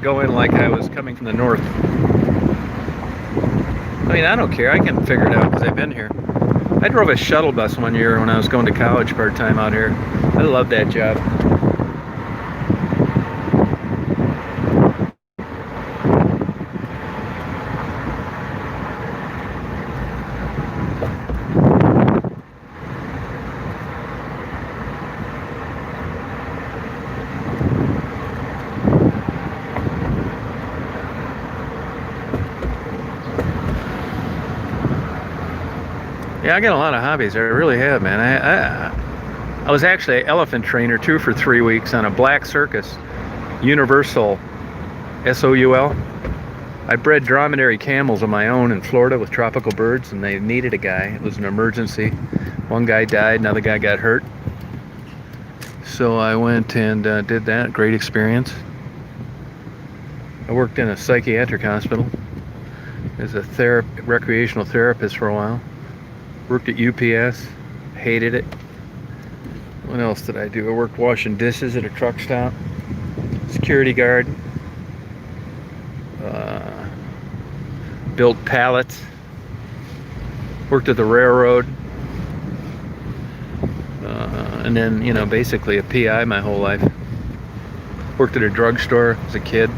Go in like I was coming from the north. I mean, I don't care. I can figure it out because I've been here. I drove a shuttle bus one year when I was going to college part-time out here. I love that job. Yeah, I got a lot of hobbies. I really have, man. I was actually an elephant trainer too for 3 weeks on a black circus, Universal, SOUL. I bred dromedary camels of my own in Florida with tropical birds, and they needed a guy. It was an emergency. One guy died, another guy got hurt. So I went and did that. Great experience. I worked in a psychiatric hospital as a recreational therapist for a while. Worked at UPS, hated it. What else did I do? I worked washing dishes at a truck stop, security guard, built pallets, worked at the railroad, and then, you know, basically a PI my whole life. Worked at a drugstore as a kid.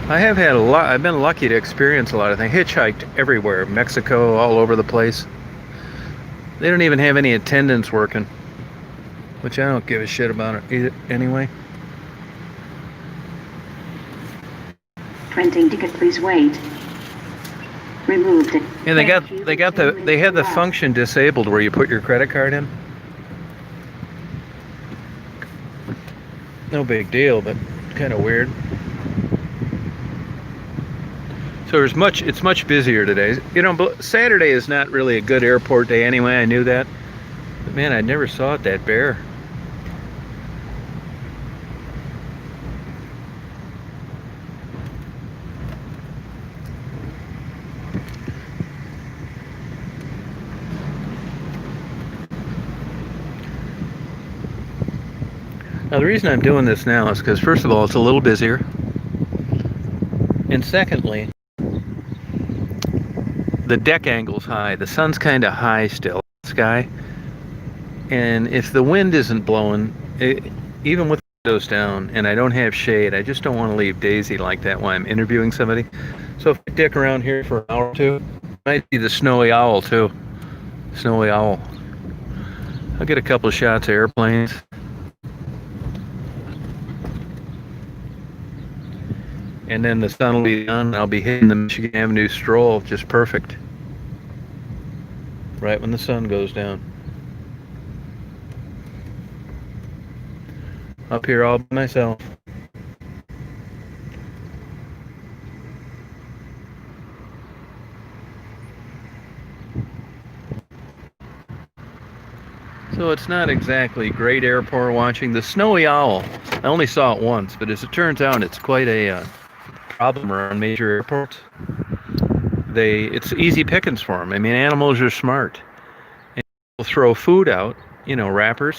I have had a lot. I've been lucky to experience a lot of things. Hitchhiked everywhere, Mexico, all over the place. They don't even have any attendants working, which I don't give a shit about it anyway. Printing ticket, please wait. Removed. Yeah, they had the function disabled where you put your credit card in. No big deal, but kind of weird. So it's much busier today. You know, Saturday is not really a good airport day anyway. I knew that. But man, I never saw it that bare. Now the reason I'm doing this now is because first of all, it's a little busier. And secondly, the deck angle's high. The sun's kind of high still in the sky. And if the wind isn't blowing, even with the windows down and I don't have shade, I just don't want to leave Daisy like that while I'm interviewing somebody. So if I dick around here for an hour or two, I might see the snowy owl too. Snowy owl. I'll get a couple of shots of airplanes. And then the sun will be on and I'll be hitting the Michigan Avenue stroll just perfect. Right when the sun goes down. Up here all by myself. So it's not exactly great airport watching. The snowy owl, I only saw it once, but as it turns out, it's quite a problem around major airports. It's easy pickings for them. I mean, animals are smart. And they'll throw food out, wrappers.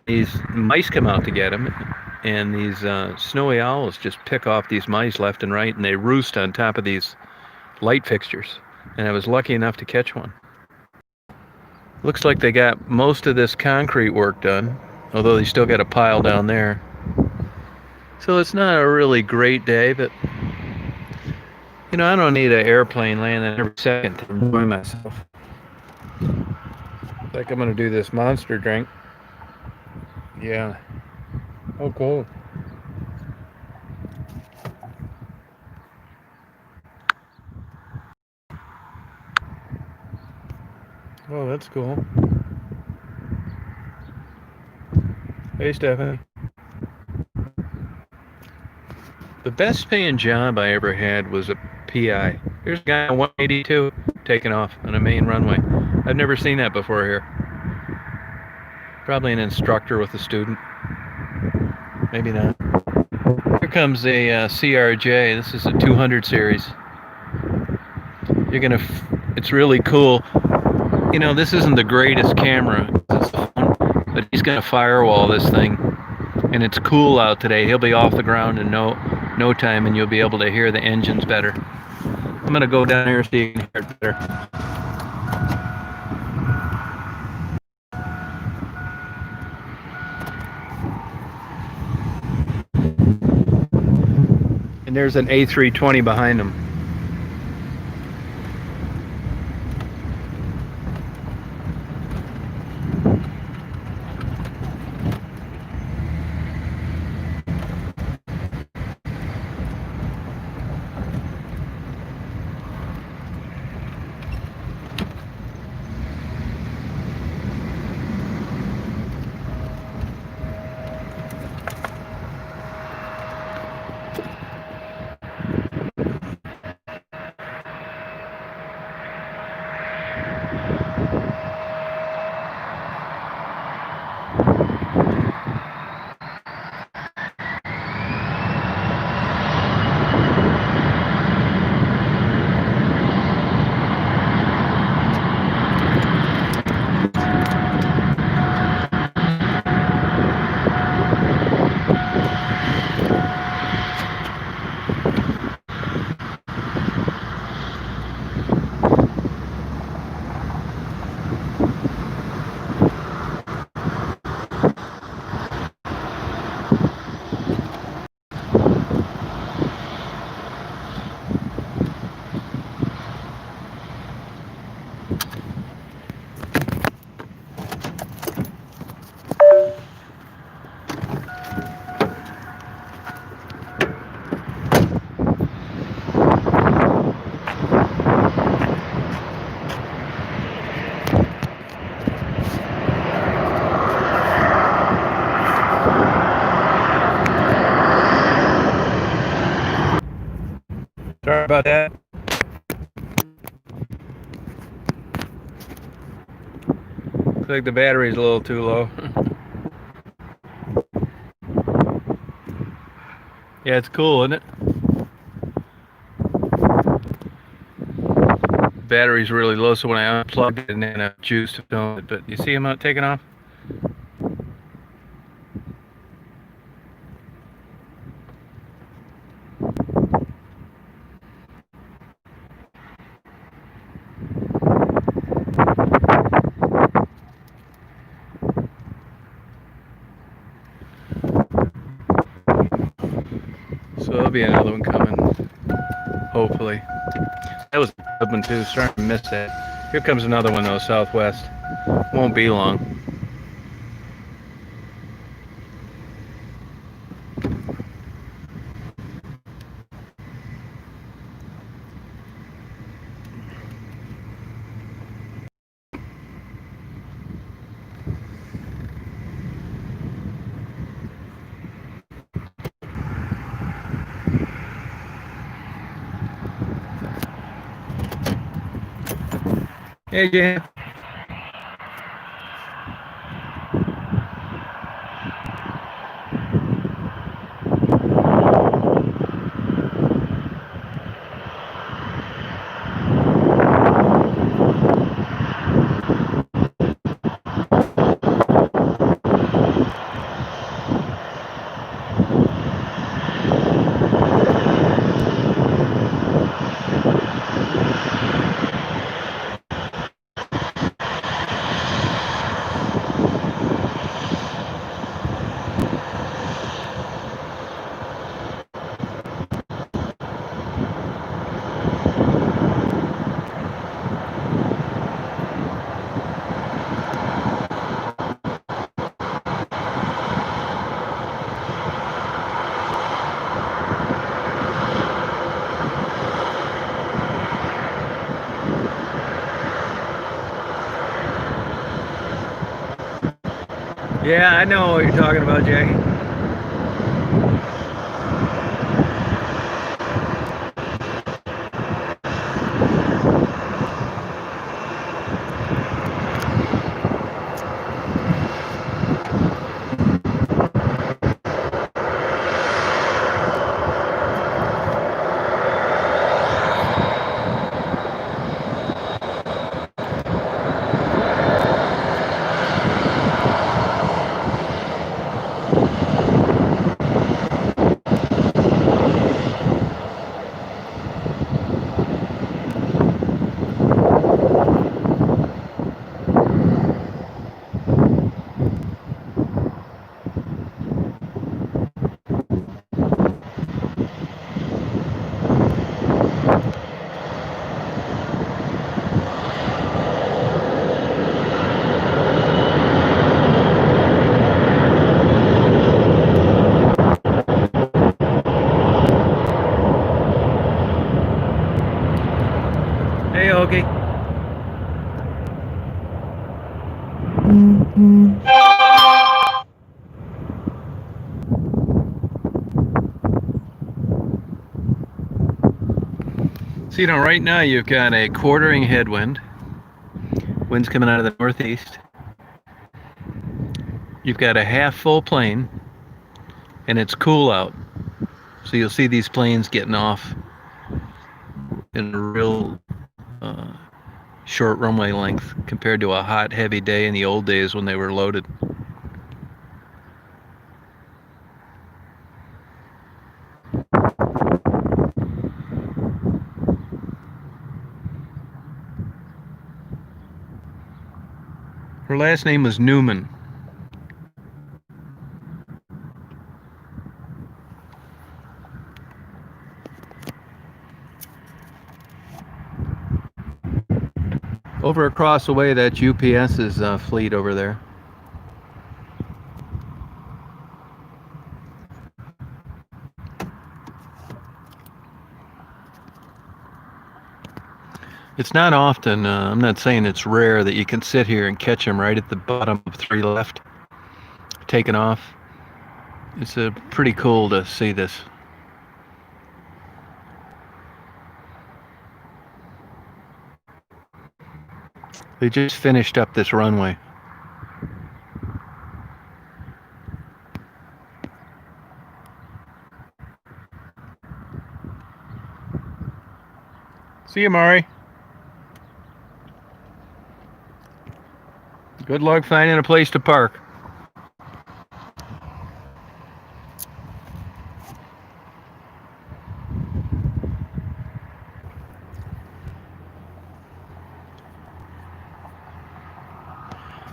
These mice come out to get them, and these snowy owls just pick off these mice left and right, and they roost on top of these light fixtures. And I was lucky enough to catch one. Looks like they got most of this concrete work done, although they still got a pile down there. So it's not a really great day, but I don't need an airplane landing every second to enjoy myself. I think I'm gonna do this monster drink. Yeah. Oh, cool. Oh, that's cool. Hey, Stephanie. The best paying job I ever had was a PI. Here's a guy on 182 taking off on a main runway. I've never seen that before here. Probably an instructor with a student. Maybe not. Here comes a CRJ. This is a 200 series. It's really cool. This isn't the greatest camera, it's the phone, but he's gonna firewall this thing, and it's cool out today. He'll be off the ground in no time, and you'll be able to hear the engines better. I'm gonna go down here so you can hear it better. And there's an A320 behind him. Sorry about that. Looks like the battery's a little too low. Yeah, it's cool, isn't it? Battery's really low, so when I unplug it and then I choose to film it, but you see him taking off? So there'll be another one coming. Hopefully. That was a good one too. Starting to miss that. Here comes another one though, southwest. Won't be long. Hey, Jan. Yeah, I know what you're talking about, Jackie. Hey, Ogie. So, right now you've got a quartering headwind. Wind's coming out of the northeast. You've got a half full plane, and it's cool out. So you'll see these planes getting off in a real short runway length compared to a hot, heavy day in the old days when they were loaded. Her last name was Newman. Over across the way, that's UPS's fleet over there. It's not often, I'm not saying it's rare, that you can sit here and catch them right at the bottom of 3 left, taking off. It's pretty cool to see this. They just finished up this runway. See you, Mari. Good luck finding a place to park.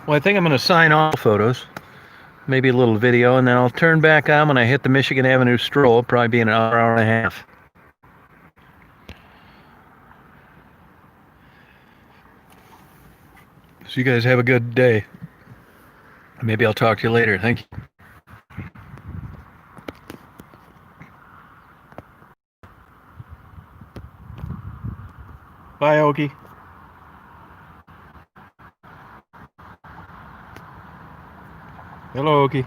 Well, I think I'm going to sign off photos, maybe a little video, and then I'll turn back on when I hit the Michigan Avenue stroll, probably be an hour, hour and a half. So you guys have a good day. Maybe I'll talk to you later. Thank you. Bye, Okie. Hello, Okie.